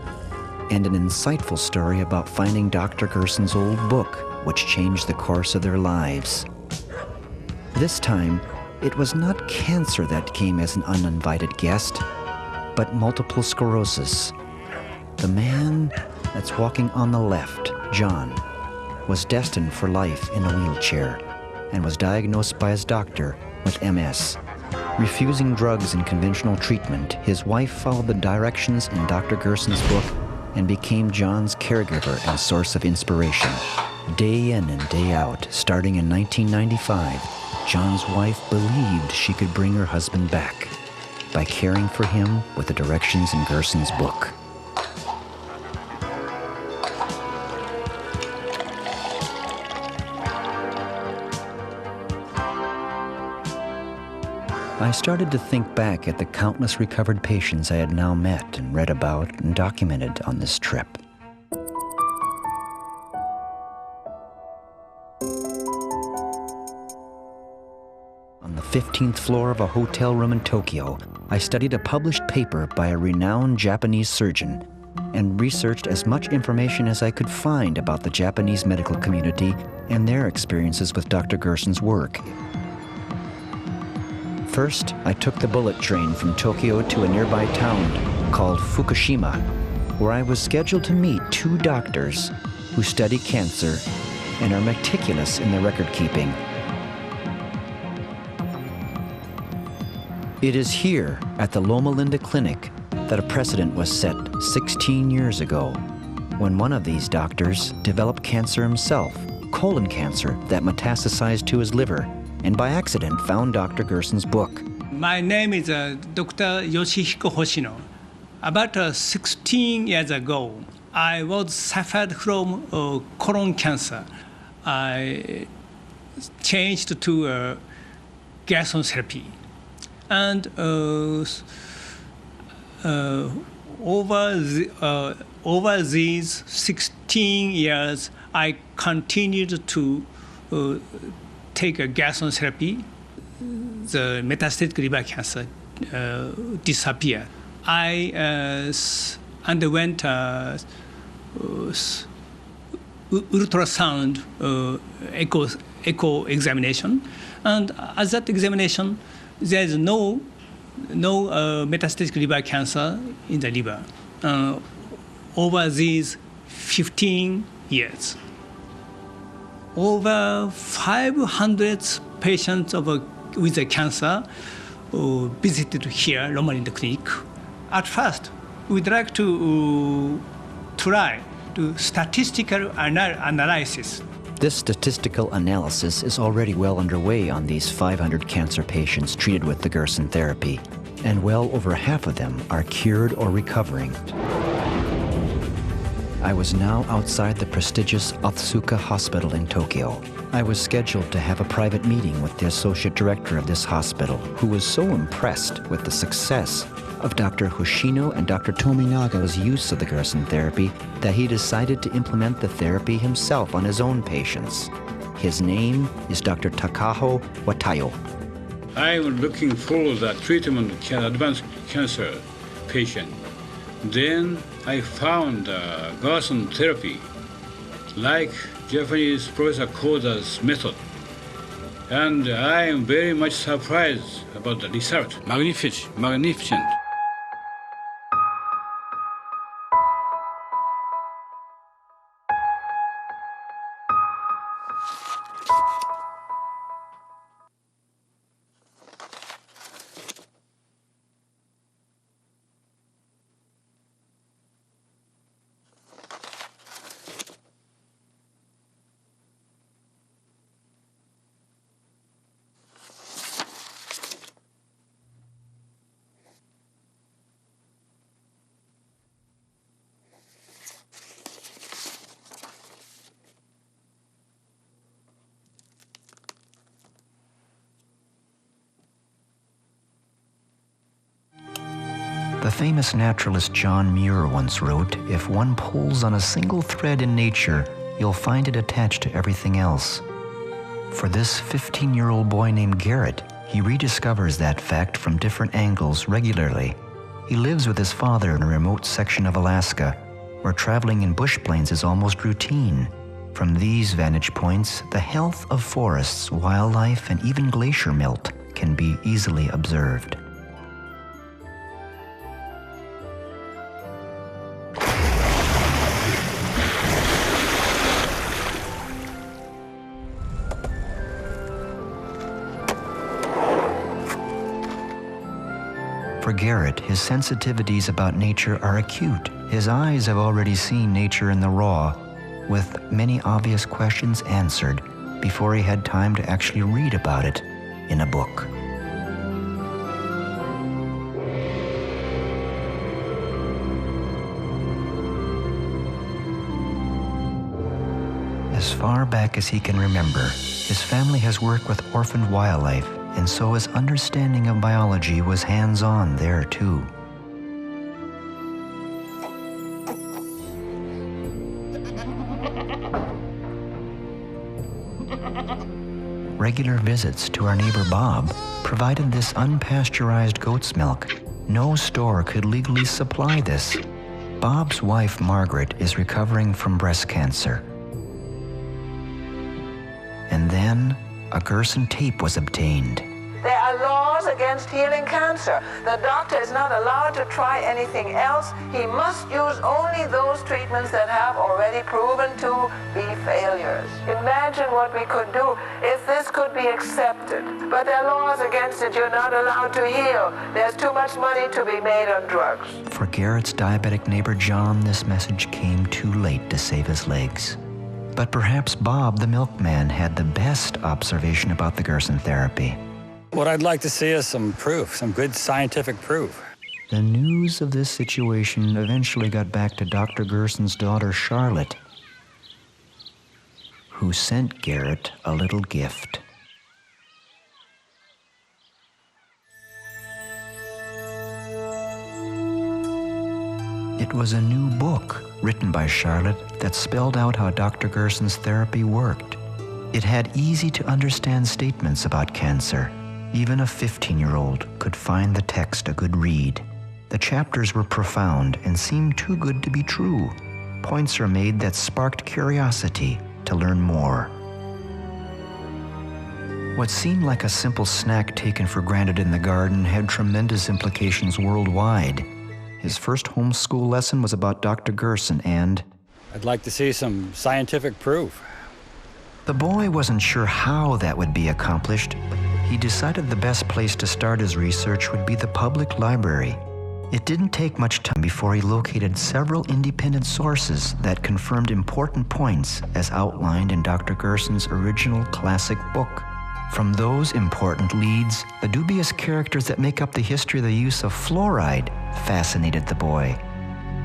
and an insightful story about finding Dr. Gerson's old book, which changed the course of their lives. This time, it was not cancer that came as an uninvited guest, but multiple sclerosis. The man that's walking on the left, John, was destined for life in a wheelchair and was diagnosed by his doctor with MS. Refusing drugs and conventional treatment, his wife followed the directions in Dr. Gerson's book and became John's caregiver and source of inspiration. Day in and day out, starting in 1995, John's wife believed she could bring her husband back by caring for him with the directions in Gerson's book. I started to think back at the countless recovered patients I had now met and read about and documented on this trip. On the 15th floor of a hotel room in Tokyo, I studied a published paper by a renowned Japanese surgeon and researched as much information as I could find about the Japanese medical community and their experiences with Dr. Gerson's work. First, I took the bullet train from Tokyo to a nearby town called Fukushima, where I was scheduled to meet two doctors who study cancer and are meticulous in their record keeping. It is here at the Loma Linda Clinic that a precedent was set 16 years ago when one of these doctors developed cancer himself, colon cancer that metastasized to his liver, and by accident found Dr. Gerson's book. My name is Dr. Yoshihiko Hoshino. About 16 years ago, I was suffered from colon cancer. I changed to Gerson therapy. And over these 16 years, I continued to take a Gerson therapy, the metastatic liver cancer disappeared. I underwent ultrasound echo examination, and at that examination, there is no metastatic liver cancer in the liver over these 15 years. Over 500 patients with a cancer visited here, normally in the clinic. At first, we'd like to try to statistical analysis. This statistical analysis is already well underway on these 500 cancer patients treated with the Gerson therapy, and well over half of them are cured or recovering. I was now outside the prestigious Otsuka Hospital in Tokyo. I was scheduled to have a private meeting with the associate director of this hospital, who was so impressed with the success of Dr. Hoshino and Dr. Tominaga's use of the Gerson therapy that he decided to implement the therapy himself on his own patients. His name is Dr. Takaho Watayo. I'm looking for the treatment of advanced cancer patient. Then I found Gerson therapy, like Japanese professor Koda's method. And I am very much surprised about the result. Magnificent. The famous naturalist John Muir once wrote, "If one pulls on a single thread in nature, you'll find it attached to everything else." For this 15-year-old boy named Garrett, he rediscovers that fact from different angles regularly. He lives with his father in a remote section of Alaska, where traveling in bush planes is almost routine. From these vantage points, the health of forests, wildlife, and even glacier melt can be easily observed. For Garrett, his sensitivities about nature are acute. His eyes have already seen nature in the raw, with many obvious questions answered before he had time to actually read about it in a book. As far back as he can remember, his family has worked with orphaned wildlife, and so his understanding of biology was hands-on there too. Regular visits to our neighbor Bob provided this unpasteurized goat's milk. No store could legally supply this. Bob's wife, Margaret, is recovering from breast cancer. And then a Gerson tape was obtained. There are laws against healing cancer. The doctor is not allowed to try anything else. He must use only those treatments that have already proven to be failures. Imagine what we could do if this could be accepted. But there are laws against it. You're not allowed to heal. There's too much money to be made on drugs. For Garrett's diabetic neighbor John, this message came too late to save his legs. But perhaps Bob, the milkman, had the best observation about the Gerson therapy. What I'd like to see is some proof, some good scientific proof. The news of this situation eventually got back to Dr. Gerson's daughter, Charlotte, who sent Garrett a little gift. It was a new book written by Charlotte that spelled out how Dr. Gerson's therapy worked. It had easy-to-understand statements about cancer. Even a 15-year-old could find the text a good read. The chapters were profound and seemed too good to be true. Points are made that sparked curiosity to learn more. What seemed like a simple snack taken for granted in the garden had tremendous implications worldwide. His first homeschool lesson was about Dr. Gerson and... I'd like to see some scientific proof. The boy wasn't sure how that would be accomplished. He decided the best place to start his research would be the public library. It didn't take much time before he located several independent sources that confirmed important points as outlined in Dr. Gerson's original classic book. From those important leads, the dubious characters that make up the history of the use of fluoride fascinated the boy.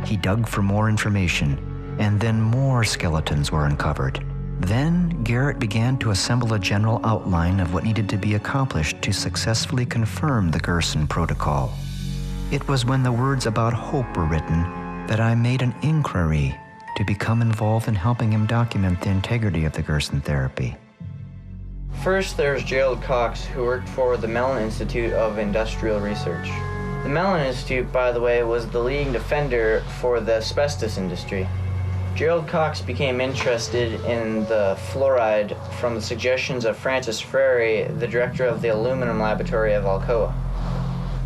He dug for more information, and then more skeletons were uncovered. Then Garrett began to assemble a general outline of what needed to be accomplished to successfully confirm the Gerson protocol. It was when the words about hope were written that I made an inquiry to become involved in helping him document the integrity of the Gerson therapy. First, there's Gerald Cox, who worked for the Mellon Institute of Industrial Research. The Mellon Institute, by the way, was the leading defender for the asbestos industry. Gerald Cox became interested in the fluoride from the suggestions of Francis Frary, the director of the aluminum laboratory of Alcoa.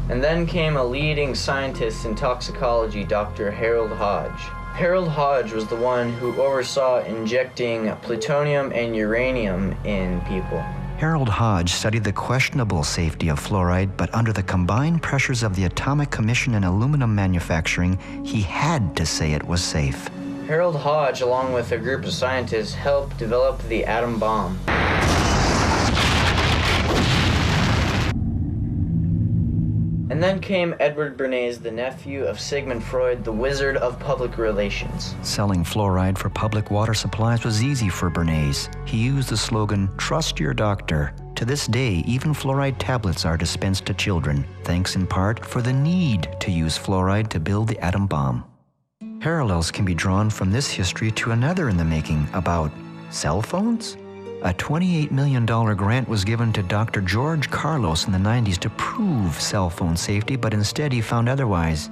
And then came a leading scientist in toxicology, Dr. Harold Hodge. Harold Hodge was the one who oversaw injecting plutonium and uranium in people. Harold Hodge studied the questionable safety of fluoride, but under the combined pressures of the Atomic Commission and aluminum manufacturing, he had to say it was safe. Harold Hodge, along with a group of scientists, helped develop the atom bomb. And then came Edward Bernays, the nephew of Sigmund Freud, the wizard of public relations. Selling fluoride for public water supplies was easy for Bernays. He used the slogan, "Trust your doctor." To this day, even fluoride tablets are dispensed to children, thanks in part for the need to use fluoride to build the atom bomb. Parallels can be drawn from this history to another in the making about cell phones. A $28 million grant was given to Dr. George Carlos in the 90s to prove cell phone safety, but instead he found otherwise.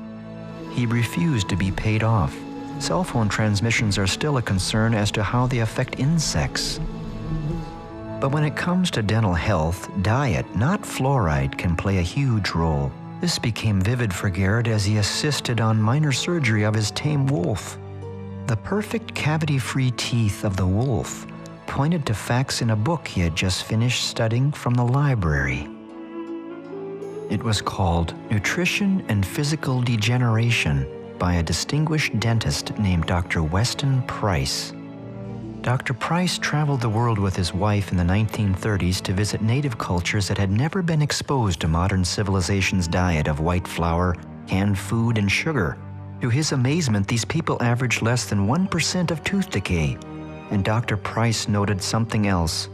He refused to be paid off. Cell phone transmissions are still a concern as to how they affect insects. But when it comes to dental health, diet, not fluoride, can play a huge role. This became vivid for Garrett as he assisted on minor surgery of his tame wolf. The perfect cavity-free teeth of the wolf pointed to facts in a book he had just finished studying from the library. It was called Nutrition and Physical Degeneration by a distinguished dentist named Dr. Weston Price. Dr. Price traveled the world with his wife in the 1930s to visit native cultures that had never been exposed to modern civilization's diet of white flour, canned food, and sugar. To his amazement, these people averaged less than 1% of tooth decay. And Dr. Price noted something else.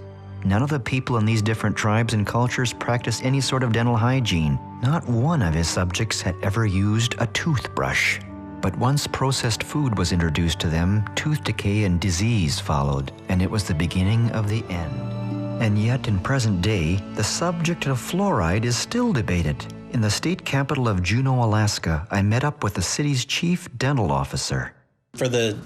None of the people in these different tribes and cultures practiced any sort of dental hygiene. Not one of his subjects had ever used a toothbrush. But once processed food was introduced to them, tooth decay and disease followed, and it was the beginning of the end. And yet, in present day, the subject of fluoride is still debated. In the state capital of Juneau, Alaska, I met up with the city's chief dental officer. For the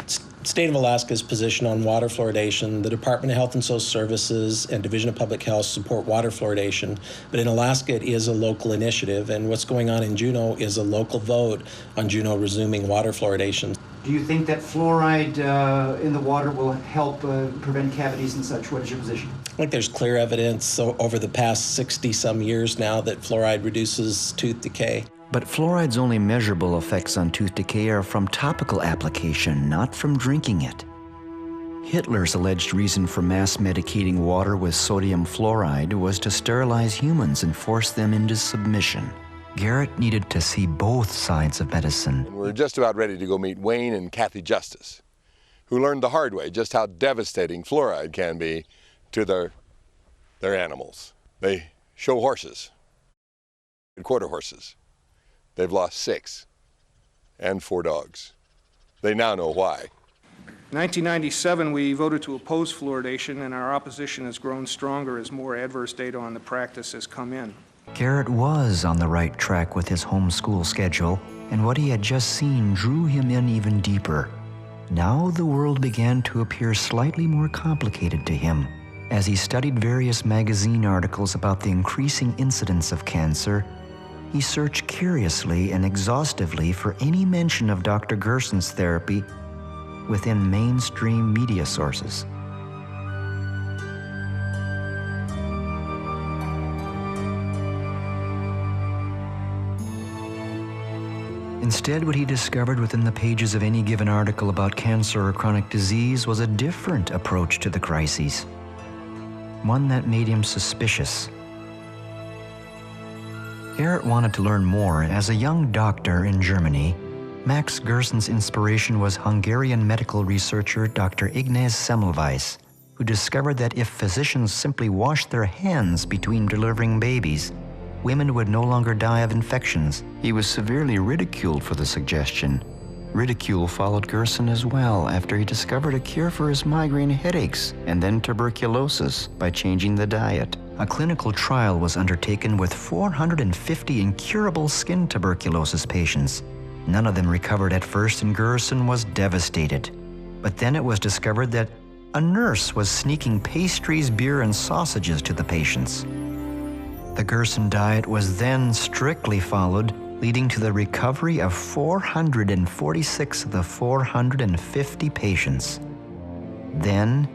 state of Alaska's position on water fluoridation, the Department of Health and Social Services and Division of Public Health support water fluoridation, but in Alaska it is a local initiative, and what's going on in Juneau is a local vote on Juneau resuming water fluoridation. Do you think that fluoride in the water will help prevent cavities and such? What is your position? I think there's clear evidence over the past 60-some years now that fluoride reduces tooth decay. But fluoride's only measurable effects on tooth decay are from topical application, not from drinking it. Hitler's alleged reason for mass medicating water with sodium fluoride was to sterilize humans and force them into submission. Garrett needed to see both sides of medicine. We're just about ready to go meet Wayne and Kathy Justice, who learned the hard way just how devastating fluoride can be to their animals. They show horses, quarter horses. They've lost 6 and 4 dogs. They now know why. In 1997, we voted to oppose fluoridation, and our opposition has grown stronger as more adverse data on the practice has come in. Garrett was on the right track with his homeschool schedule, and what he had just seen drew him in even deeper. Now the world began to appear slightly more complicated to him. As he studied various magazine articles about the increasing incidence of cancer, he searched curiously and exhaustively for any mention of Dr. Gerson's therapy within mainstream media sources. Instead, what he discovered within the pages of any given article about cancer or chronic disease was a different approach to the crises, one that made him suspicious. Garrett wanted to learn more. As a young doctor in Germany, Max Gerson's inspiration was Hungarian medical researcher Dr. Ignaz Semmelweis, who discovered that if physicians simply washed their hands between delivering babies, women would no longer die of infections. He was severely ridiculed for the suggestion. Ridicule followed Gerson as well after he discovered a cure for his migraine headaches and then tuberculosis by changing the diet. A clinical trial was undertaken with 450 incurable skin tuberculosis patients. None of them recovered at first, and Gerson was devastated. But then it was discovered that a nurse was sneaking pastries, beer, and sausages to the patients. The Gerson diet was then strictly followed, leading to the recovery of 446 of the 450 patients. Then,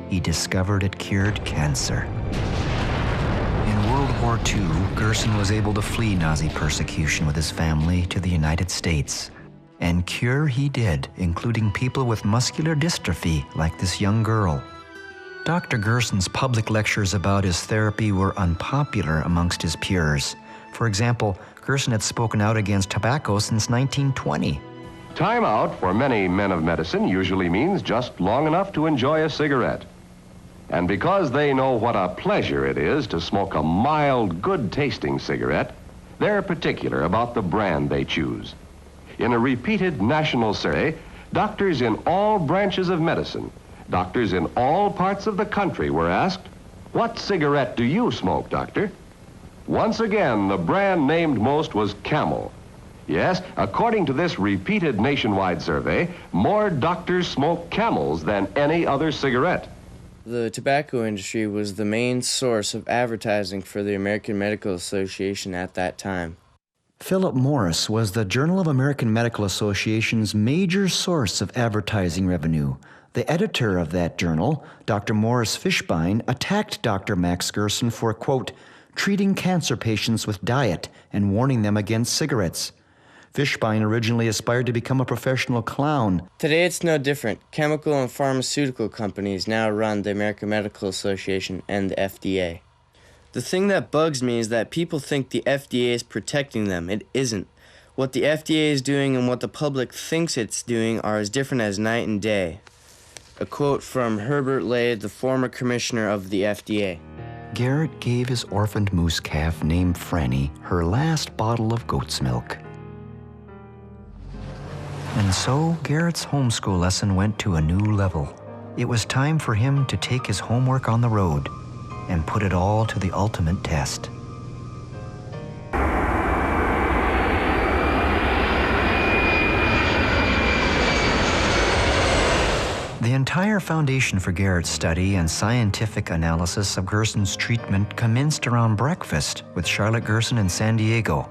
he discovered it cured cancer. In World War II, Gerson was able to flee Nazi persecution with his family to the United States. And cure he did, including people with muscular dystrophy like this young girl. Dr. Gerson's public lectures about his therapy were unpopular amongst his peers. For example, Gerson had spoken out against tobacco since 1920. Time out for many men of medicine usually means just long enough to enjoy a cigarette. And because they know what a pleasure it is to smoke a mild, good-tasting cigarette, they're particular about the brand they choose. In a repeated national survey, doctors in all branches of medicine, doctors in all parts of the country were asked, "What cigarette do you smoke, doctor?" Once again, the brand named most was Camel. Yes, according to this repeated nationwide survey, more doctors smoke Camels than any other cigarette. The tobacco industry was the main source of advertising for the American Medical Association at that time. Philip Morris was the Journal of American Medical Association's major source of advertising revenue. The editor of that journal, Dr. Morris Fishbein, attacked Dr. Max Gerson for, quote, treating cancer patients with diet and warning them against cigarettes. Fishbein originally aspired to become a professional clown. Today it's no different. Chemical and pharmaceutical companies now run the American Medical Association and the FDA. The thing that bugs me is that people think the FDA is protecting them. It isn't. What the FDA is doing and what the public thinks it's doing are as different as night and day. A quote from Herbert Lade, the former commissioner of the FDA. Garrett gave his orphaned moose calf named Franny her last bottle of goat's milk. And so Garrett's homeschool lesson went to a new level. It was time for him to take his homework on the road and put it all to the ultimate test. The entire foundation for Garrett's study and scientific analysis of Gerson's treatment commenced around breakfast with Charlotte Gerson in San Diego.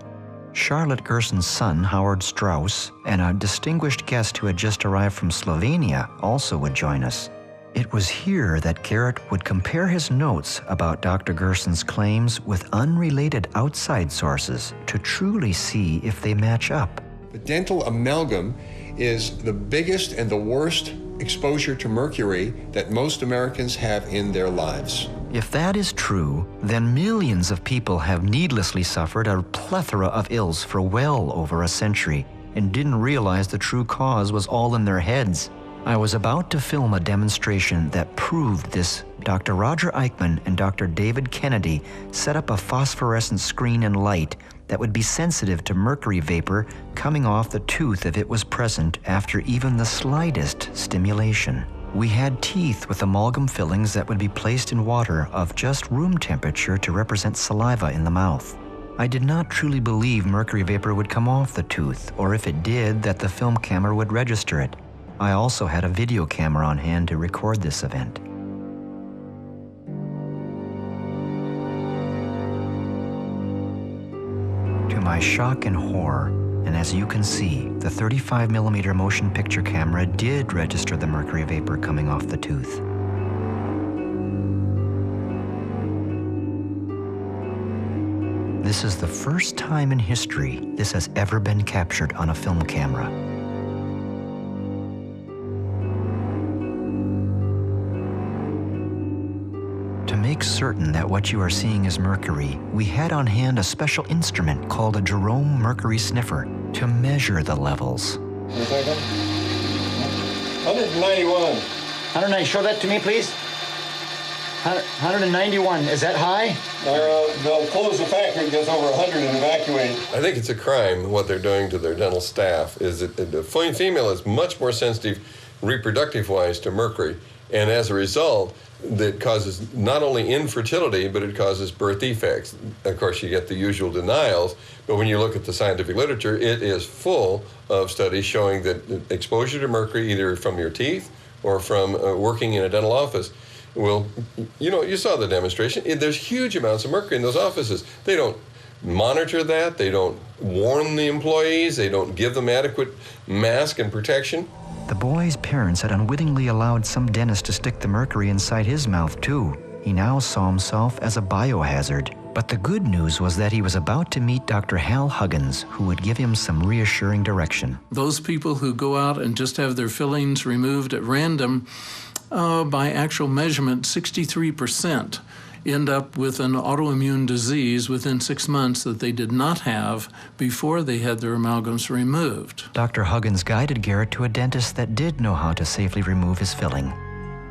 Charlotte Gerson's son, Howard Strauss, and a distinguished guest who had just arrived from Slovenia also would join us. It was here that Garrett would compare his notes about Dr. Gerson's claims with unrelated outside sources to truly see if they match up. The dental amalgam is the biggest and the worst exposure to mercury that most Americans have in their lives. If that is true, then millions of people have needlessly suffered a plethora of ills for well over a century and didn't realize the true cause was all in their heads. I was about to film a demonstration that proved this Dr. Roger Eichmann and Dr. David Kennedy set up a phosphorescent screen and light that would be sensitive to mercury vapor coming off the tooth if it was present after even the slightest stimulation. We had teeth with amalgam fillings that would be placed in water of just room temperature to represent saliva in the mouth. I did not truly believe mercury vapor would come off the tooth, or if it did, that the film camera would register it. I also had a video camera on hand to record this event. To my shock and horror, and as you can see, the 35mm motion picture camera did register the mercury vapor coming off the tooth. This is the first time in history this has ever been captured on a film camera. To make certain that what you are seeing is mercury, we had on hand a special instrument called a Jerome mercury sniffer to measure the levels. 191. 190. Show that to me, please. 191. Is that high? They'll close the factory and gets over 100 and evacuate. I think it's a crime what they're doing to their dental staff. Is that the female is much more sensitive reproductive-wise to mercury, and as a result, that causes not only infertility, but it causes birth defects. Of course, you get the usual denials, but when you look at the scientific literature, it is full of studies showing that exposure to mercury, either from your teeth or from working in a dental office, will, you saw the demonstration. There's huge amounts of mercury in those offices. They don't monitor that. They don't warn the employees. They don't give them adequate mask and protection. The boy's parents had unwittingly allowed some dentist to stick the mercury inside his mouth too. He now saw himself as a biohazard. But the good news was that he was about to meet Dr. Hal Huggins, who would give him some reassuring direction. Those people who go out and just have their fillings removed at random, by actual measurement, 63% end up with an autoimmune disease within 6 months that they did not have before they had their amalgams removed. Dr. Huggins guided Garrett to a dentist that did know how to safely remove his filling.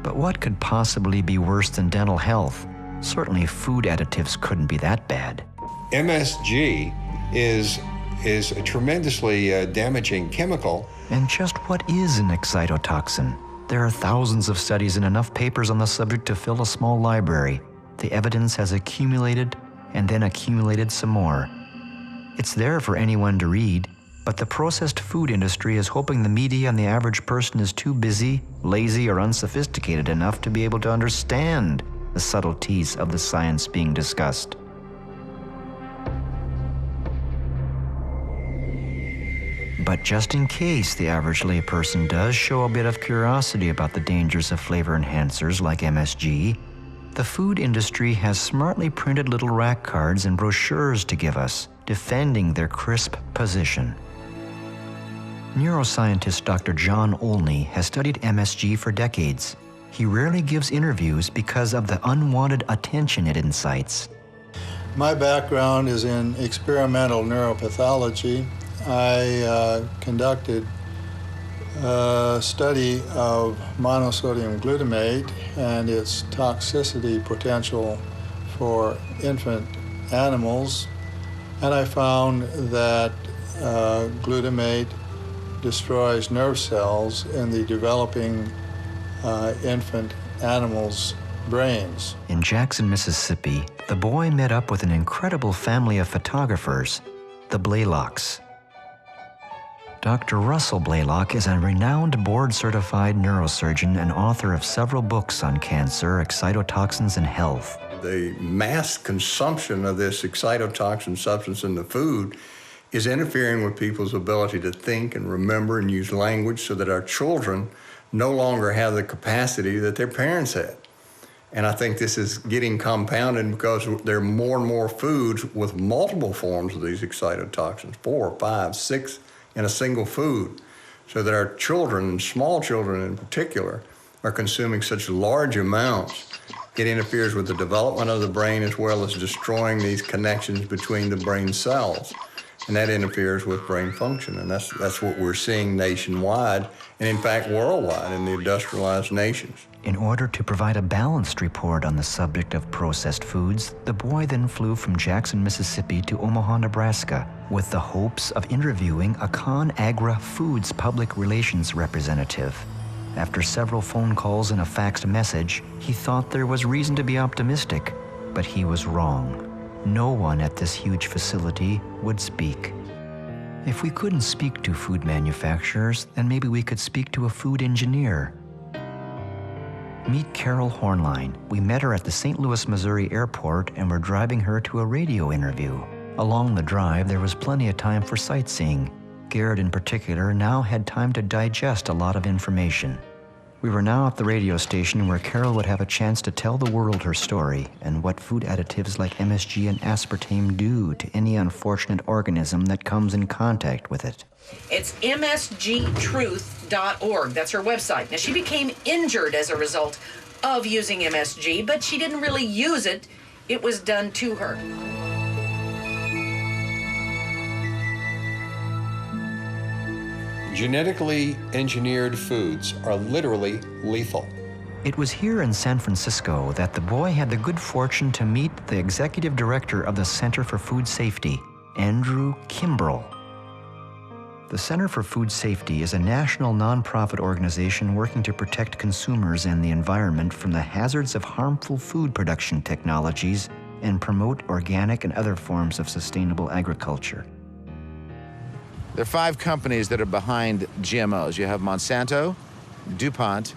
But what could possibly be worse than dental health? Certainly food additives couldn't be that bad. MSG is a tremendously damaging chemical. And just what is an excitotoxin? There are thousands of studies and enough papers on the subject to fill a small library. The evidence has accumulated and then accumulated some more. It's there for anyone to read, but the processed food industry is hoping the media and the average person is too busy, lazy, or unsophisticated enough to be able to understand the subtleties of the science being discussed. But just in case the average layperson does show a bit of curiosity about the dangers of flavor enhancers like MSG, the food industry has smartly printed little rack cards and brochures to give us, defending their crisp position. Neuroscientist Dr. John Olney has studied MSG for decades. He rarely gives interviews because of the unwanted attention it incites. My background is in experimental neuropathology. I conducted a study of monosodium glutamate and its toxicity potential for infant animals, and I found that glutamate destroys nerve cells in the developing infant animals' brains. In Jackson, Mississippi, the boy met up with an incredible family of photographers, the Blaylocks. Dr. Russell Blaylock is a renowned board-certified neurosurgeon and author of several books on cancer, excitotoxins, and health. The mass consumption of this excitotoxin substance in the food is interfering with people's ability to think and remember and use language, so that our children no longer have the capacity that their parents had. And I think this is getting compounded because there are more and more foods with multiple forms of these excitotoxins, 4, 5, 6 in a single food, so that our children, small children in particular, are consuming such large amounts. It interferes with the development of the brain as well as destroying these connections between the brain cells. And that interferes with brain function. And that's what we're seeing nationwide, and in fact worldwide in the industrialized nations. In order to provide a balanced report on the subject of processed foods, the boy then flew from Jackson, Mississippi to Omaha, Nebraska, with the hopes of interviewing a ConAgra Foods public relations representative. After several phone calls and a faxed message, he thought there was reason to be optimistic, but he was wrong. No one at this huge facility would speak. If we couldn't speak to food manufacturers, then maybe we could speak to a food engineer. Meet Carol Hornline. We met her at the St. Louis, Missouri airport and were driving her to a radio interview. Along the drive, there was plenty of time for sightseeing. Garrett in particular now had time to digest a lot of information. We were now at the radio station where Carol would have a chance to tell the world her story and what food additives like MSG and aspartame do to any unfortunate organism that comes in contact with it. It's msgtruth.org. That's her website. Now, she became injured as a result of using MSG, but she didn't really use it. It was done to her. Genetically engineered foods are literally lethal. It was here in San Francisco that the boy had the good fortune to meet the executive director of the Center for Food Safety, Andrew Kimbrell. The Center for Food Safety is a national nonprofit organization working to protect consumers and the environment from the hazards of harmful food production technologies and promote organic and other forms of sustainable agriculture. There are 5 companies that are behind GMOs. You have Monsanto, DuPont,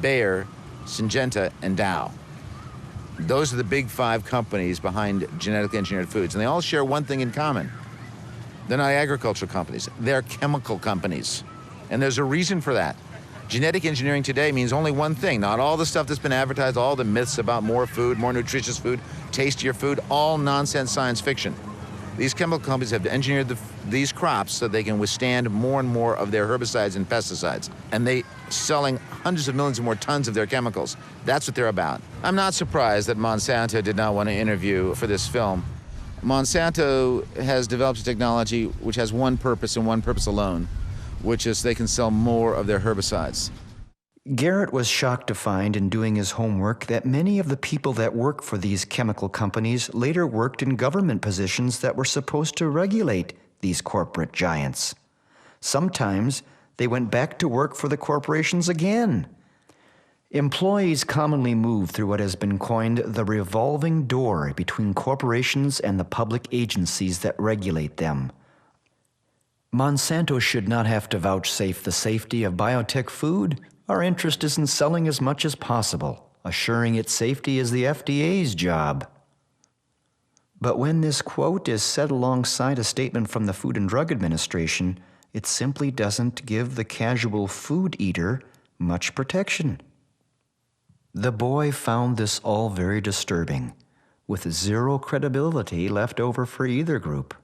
Bayer, Syngenta, and Dow. Those are the big 5 companies behind genetically engineered foods, and they all share one thing in common. They're not agricultural companies, they're chemical companies. And there's a reason for that. Genetic engineering today means only one thing, not all the stuff that's been advertised, all the myths about more food, more nutritious food, tastier food, all nonsense science fiction. These chemical companies have engineered these crops so they can withstand more and more of their herbicides and pesticides. And they selling hundreds of millions of more tons of their chemicals. That's what they're about. I'm not surprised that Monsanto did not want to interview for this film. Monsanto has developed a technology which has one purpose and one purpose alone, which is they can sell more of their herbicides. Garrett was shocked to find in doing his homework that many of the people that work for these chemical companies later worked in government positions that were supposed to regulate these corporate giants. Sometimes they went back to work for the corporations again. Employees commonly move through what has been coined the revolving door between corporations and the public agencies that regulate them. Monsanto should not have to vouchsafe the safety of biotech food. Our interest is in selling as much as possible. Assuring its safety is the FDA's job. But when this quote is set alongside a statement from the Food and Drug Administration, it simply doesn't give the casual food eater much protection. The boy found this all very disturbing, with zero credibility left over for either group.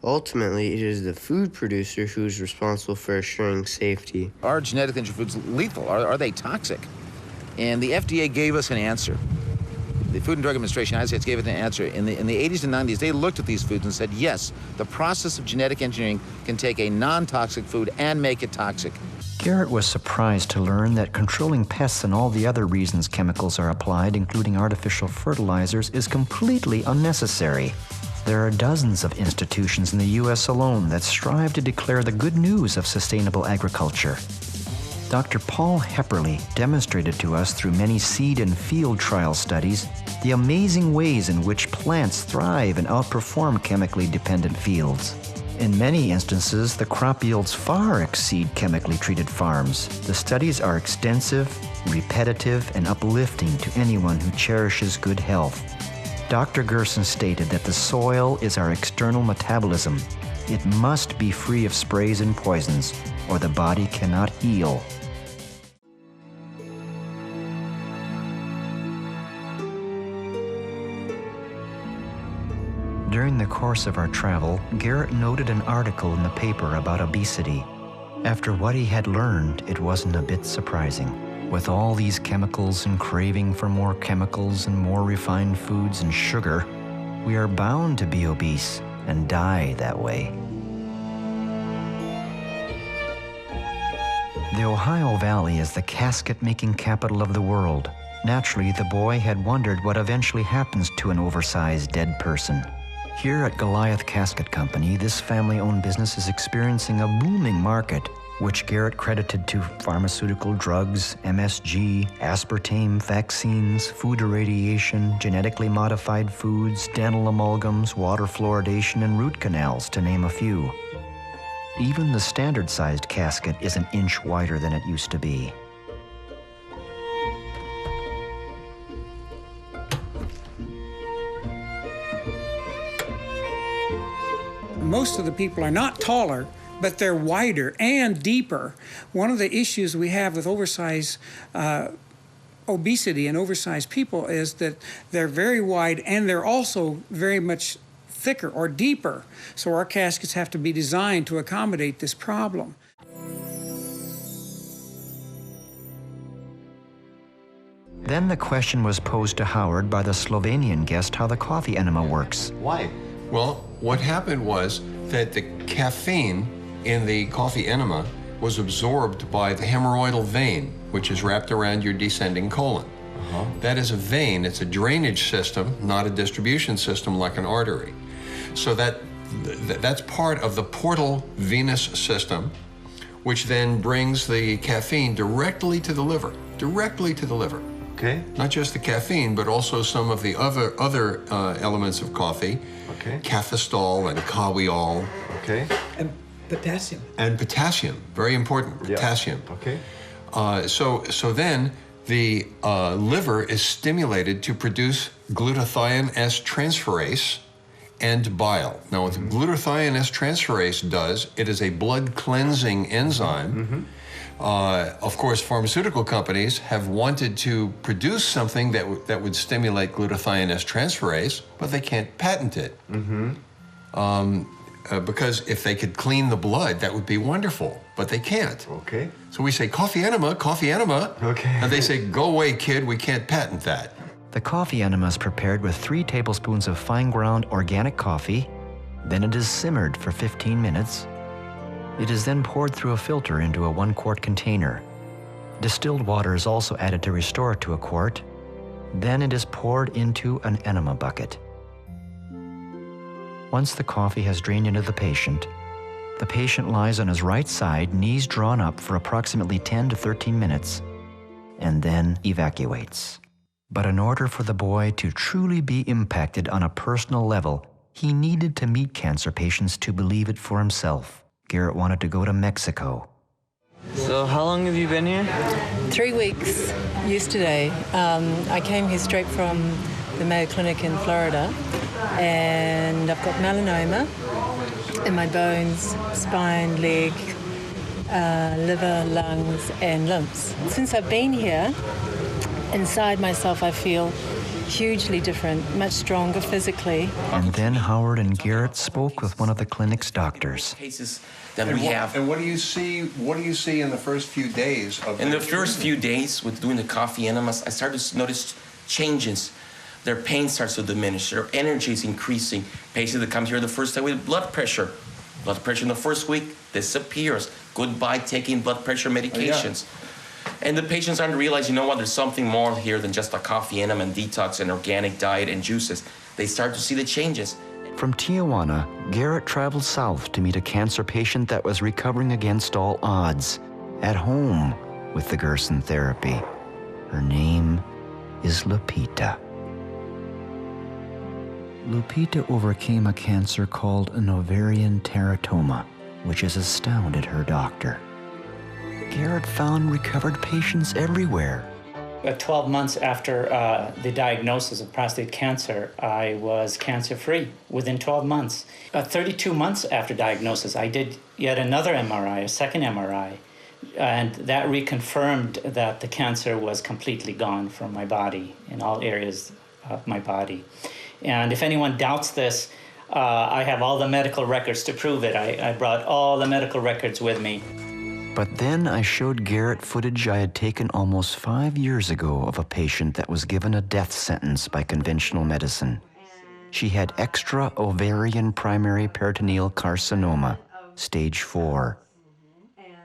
Ultimately, it is the food producer who's responsible for assuring safety. Are genetically engineered foods lethal? Are they toxic? And the FDA gave us an answer. The Food and Drug Administration, United States, gave it an answer. In the 80s and 90s, they looked at these foods and said, yes, the process of genetic engineering can take a non-toxic food and make it toxic. Garrett was surprised to learn that controlling pests and all the other reasons chemicals are applied, including artificial fertilizers, is completely unnecessary. There are dozens of institutions in the U.S. alone that strive to declare the good news of sustainable agriculture. Dr. Paul Hepperly demonstrated to us through many seed and field trial studies the amazing ways in which plants thrive and outperform chemically dependent fields. In many instances, the crop yields far exceed chemically treated farms. The studies are extensive, repetitive, and uplifting to anyone who cherishes good health. Dr. Gerson stated that the soil is our external metabolism. It must be free of sprays and poisons, or the body cannot heal. During the course of our travel, Garrett noted an article in the paper about obesity. After what he had learned, it wasn't a bit surprising. With all these chemicals and craving for more chemicals and more refined foods and sugar, we are bound to be obese and die that way. The Ohio Valley is the casket-making capital of the world. Naturally, the boy had wondered what eventually happens to an oversized dead person. Here at Goliath Casket Company, this family-owned business is experiencing a booming market, which Garrett credited to pharmaceutical drugs, MSG, aspartame, vaccines, food irradiation, genetically modified foods, dental amalgams, water fluoridation, and root canals, to name a few. Even the standard-sized casket is an inch wider than it used to be. Most of the people are not taller, but they're wider and deeper. One of the issues we have with oversized obesity and oversized people is that they're very wide and they're also very much thicker or deeper. So our caskets have to be designed to accommodate this problem. Then the question was posed to Howard by the Slovenian guest how the coffee enema works. Why? Well, what happened was that the caffeine in the coffee enema was absorbed by the hemorrhoidal vein, which is wrapped around your descending colon. That is a vein, it's a drainage system, not a distribution system like an artery. So that's part of the portal venous system, which then brings the caffeine directly to the liver, Okay. Not just the caffeine, but also some of the other elements of coffee. Okay. Cafestol and kawiol. Okay. And potassium. And potassium, very important, potassium. Okay. So then the liver is stimulated to produce glutathione S transferase and bile. Now what the glutathione S transferase does, it is a blood cleansing enzyme. Of course, pharmaceutical companies have wanted to produce something that would stimulate glutathione S transferase, but they can't patent it. Because if they could clean the blood, that would be wonderful, but they can't. Okay. So we say, coffee enema. Okay. And they say, go away, kid, we can't patent that. The coffee enema is prepared with 3 tablespoons of fine-ground organic coffee. Then it is simmered for 15 minutes. It is then poured through a filter into a 1-quart container. Distilled water is also added to restore it to a quart. Then it is poured into an enema bucket. Once the coffee has drained into the patient lies on his right side, knees drawn up for approximately 10 to 13 minutes, and then evacuates. But in order for the boy to truly be impacted on a personal level, he needed to meet cancer patients to believe it for himself. Garrett wanted to go to Mexico. So how long have you been here? 3 weeks yesterday. I came here straight from the Mayo Clinic in Florida, and I've got melanoma in my bones, spine, leg, liver, lungs, and lymph. Since I've been here, inside myself I feel hugely different, much stronger physically. And then Howard and Garrett spoke with one of the clinic's doctors. Cases that we have. And what do you see? What do you see in the first few days of? In the first few days with doing the coffee enemas, I started to notice changes. Their pain starts to diminish. Their energy is increasing. Patients that come here the first time with blood pressure in the first week disappears. Goodbye taking blood pressure medications. And the patients aren't realizing, you know what, there's something more here than just a coffee enema and detox and organic diet and juices. They start to see the changes. From Tijuana, Garrett traveled south to meet a cancer patient that was recovering against all odds, at home with the Gerson Therapy. Her name is Lupita. Lupita overcame a cancer called an ovarian teratoma, which has astounded her doctor. Garrett found recovered patients everywhere. 12 months after the diagnosis of prostate cancer, I was cancer-free within 12 months. 32 months after diagnosis, I did yet another MRI, a second MRI, and that reconfirmed that the cancer was completely gone from my body, in all areas of my body. And if anyone doubts this, I have all the medical records to prove it. I brought all the medical records with me. But then I showed Garrett footage I had taken almost 5 years ago of a patient that was given a death sentence by conventional medicine. She had extra ovarian primary peritoneal carcinoma, stage 4.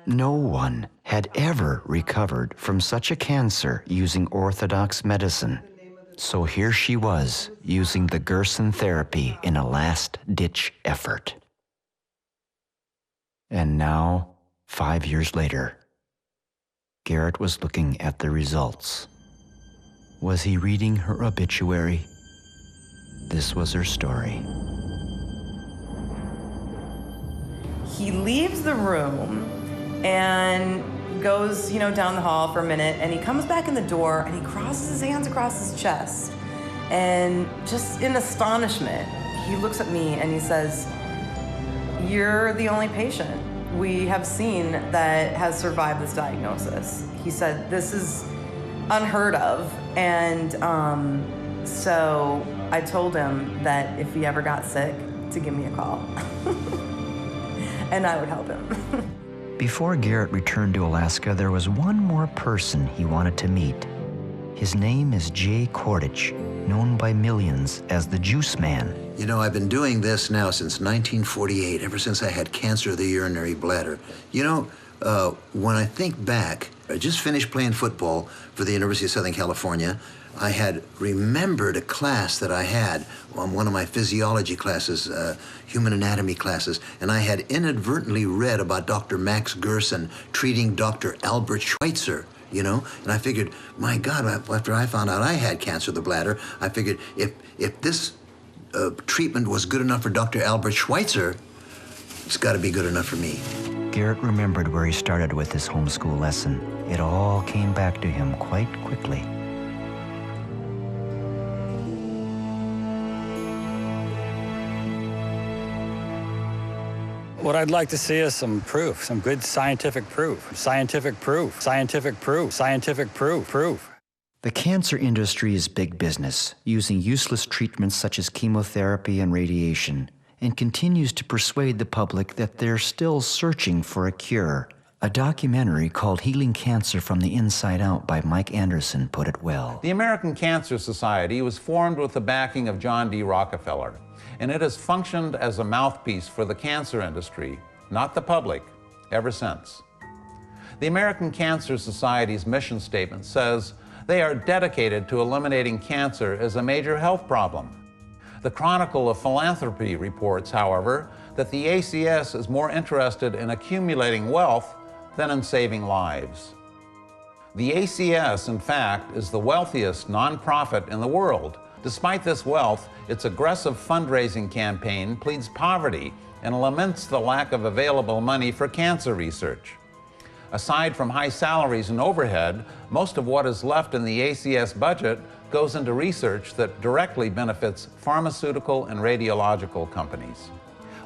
No one had ever recovered from such a cancer using orthodox medicine. So here she was, using the Gerson Therapy in a last-ditch effort. And now, 5 years later, Garrett was looking at the results. Was he reading her obituary? This was her story. He leaves the room and goes, down the hall for a minute, and he comes back in the door and he crosses his hands across his chest. And just in astonishment, he looks at me and he says, "You're the only patient we have seen that has survived this diagnosis." He said, "This is unheard of." And so I told him that if he ever got sick, to give me a call. And I would help him. Before Garrett returned to Alaska, there was one more person he wanted to meet. His name is Jay Kordich, known by millions as the Juice Man. You know, I've been doing this now since 1948, ever since I had cancer of the urinary bladder. When I think back, I just finished playing football for the University of Southern California. I had remembered a class that I had on one of my physiology classes, human anatomy classes, and I had inadvertently read about Dr. Max Gerson treating Dr. Albert Schweitzer, and I figured, my God, after I found out I had cancer of the bladder, I figured if this treatment was good enough for Dr. Albert Schweitzer, it's got to be good enough for me. Garrett remembered where he started with his homeschool lesson. It all came back to him quite quickly. What I'd like to see is some proof, some good scientific proof. Scientific proof, scientific proof, scientific proof. The cancer industry is big business, using useless treatments such as chemotherapy and radiation, and continues to persuade the public that they're still searching for a cure. A documentary called Healing Cancer from the Inside Out by Mike Anderson put it well. The American Cancer Society was formed with the backing of John D. Rockefeller, and it has functioned as a mouthpiece for the cancer industry, not the public, ever since. The American Cancer Society's mission statement says they are dedicated to eliminating cancer as a major health problem. The Chronicle of Philanthropy reports, however, that the ACS is more interested in accumulating wealth than in saving lives. The ACS, in fact, is the wealthiest nonprofit in the world. Despite this wealth, its aggressive fundraising campaign pleads poverty and laments the lack of available money for cancer research. Aside from high salaries and overhead, most of what is left in the ACS budget goes into research that directly benefits pharmaceutical and radiological companies.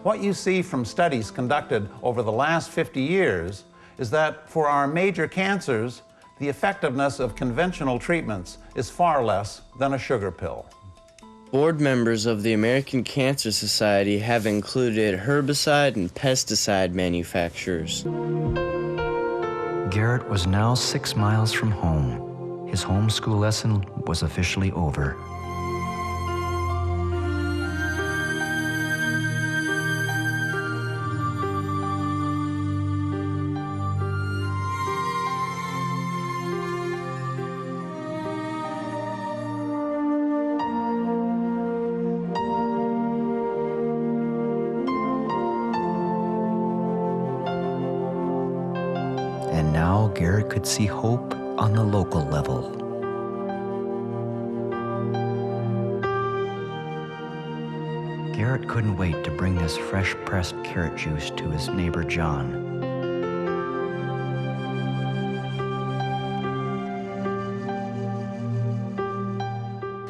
What you see from studies conducted over the last 50 years is that for our major cancers, the effectiveness of conventional treatments is far less than a sugar pill. Board members of the American Cancer Society have included herbicide and pesticide manufacturers. Garrett was now 6 miles from home. His homeschool lesson was officially over. And now Garrett could see hope on the local level. Garrett couldn't wait to bring this fresh-pressed carrot juice to his neighbor John.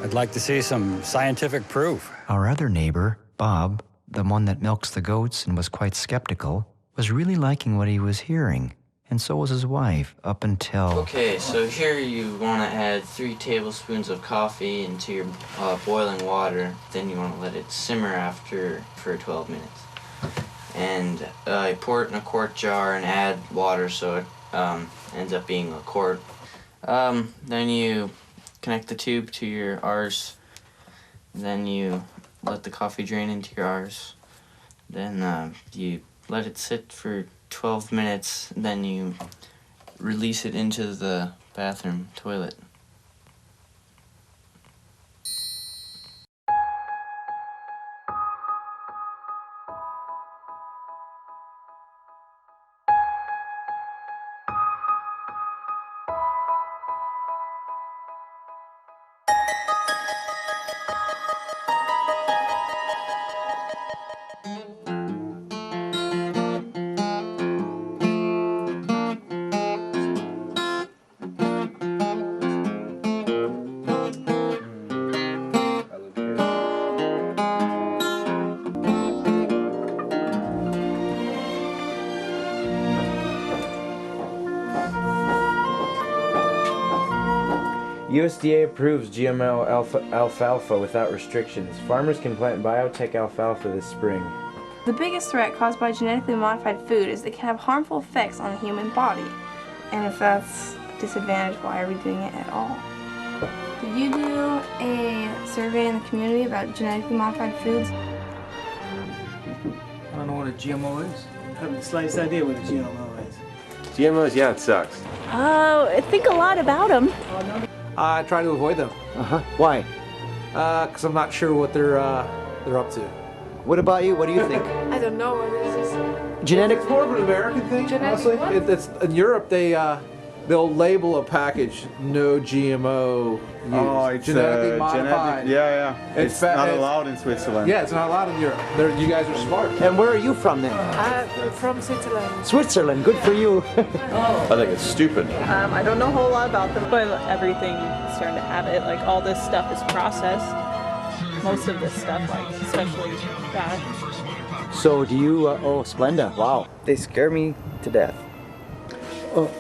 I'd like to see some scientific proof. Our other neighbor, Bob, the one that milks the goats and was quite skeptical, was really liking what he was hearing. And so was his wife, up until... Okay, so here you want to add 3 tablespoons of coffee into your boiling water. Then you want to let it simmer for 12 minutes. And pour it in a quart jar and add water so it ends up being a quart. Then you connect the tube to your R's. Then you let the coffee drain into your R's. Then you let it sit for 12 minutes, then you release it into the bathroom toilet. USDA approves GMO alfalfa without restrictions. Farmers can plant biotech alfalfa this spring. The biggest threat caused by genetically modified food is that it can have harmful effects on the human body. And if that's a disadvantage, why are we doing it at all? Did you do a survey in the community about genetically modified foods? I don't know what a GMO is. I have the slightest idea what a GMO is. GMOs, yeah, it sucks. I think a lot about them. I try to avoid them. Why? Because I'm not sure what they're up to. What about you? What do you think? I don't know what it is. Genetic? It's more of an American thing, honestly. It's in Europe. They'll label a package "No GMO." Used. Oh, it's genetically modified. Yeah. It's not allowed in Switzerland. Yeah, it's not allowed in Europe. You guys are smart. And where are you from then? I'm from Switzerland. Switzerland. Good for you. I think it's stupid. I don't know a whole lot about them, but everything is starting to have it. Like all this stuff is processed. Most of this stuff, like especially bad. So do you? Oh, Splenda. Wow. They scare me to death.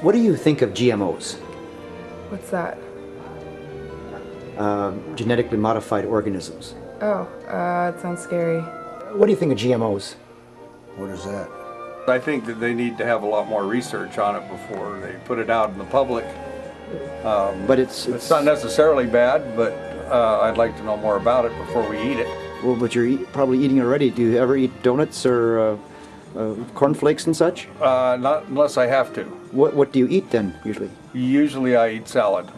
What do you think of GMOs? What's that? Genetically modified organisms. Oh, it sounds scary. What do you think of GMOs? What is that? I think that they need to have a lot more research on it before they put it out in the public. But it's not necessarily bad, but I'd like to know more about it before we eat it. Well, but you're probably eating already. Do you ever eat donuts or cornflakes and such? Not unless I have to. What do you eat then, usually? Usually I eat salad.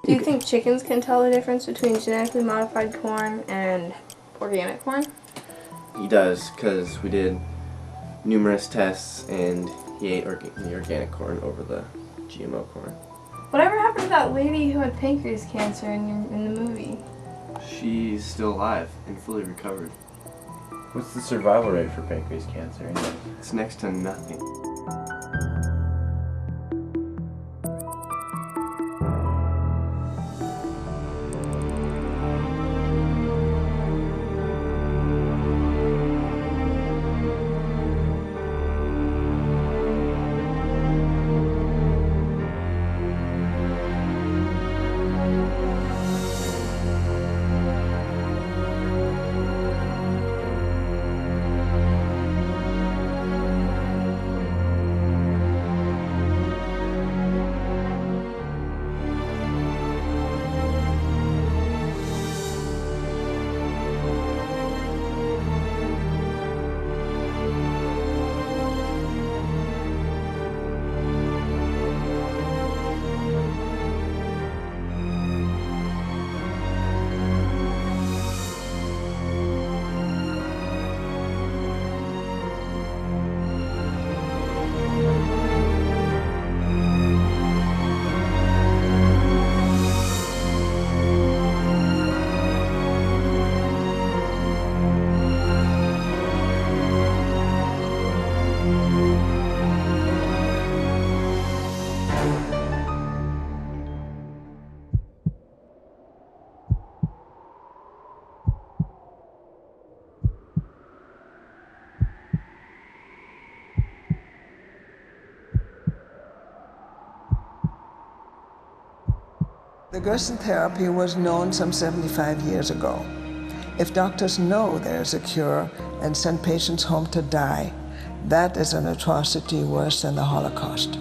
Do you think chickens can tell the difference between genetically modified corn and organic corn? He does, because we did numerous tests and he ate the organic corn over the GMO corn. Whatever happened to that lady who had pancreas cancer in the movie? She's still alive and fully recovered. What's the survival rate for pancreas cancer? It's next to nothing. The Gerson Therapy was known some 75 years ago. If doctors know there's a cure and send patients home to die, that is an atrocity worse than the Holocaust.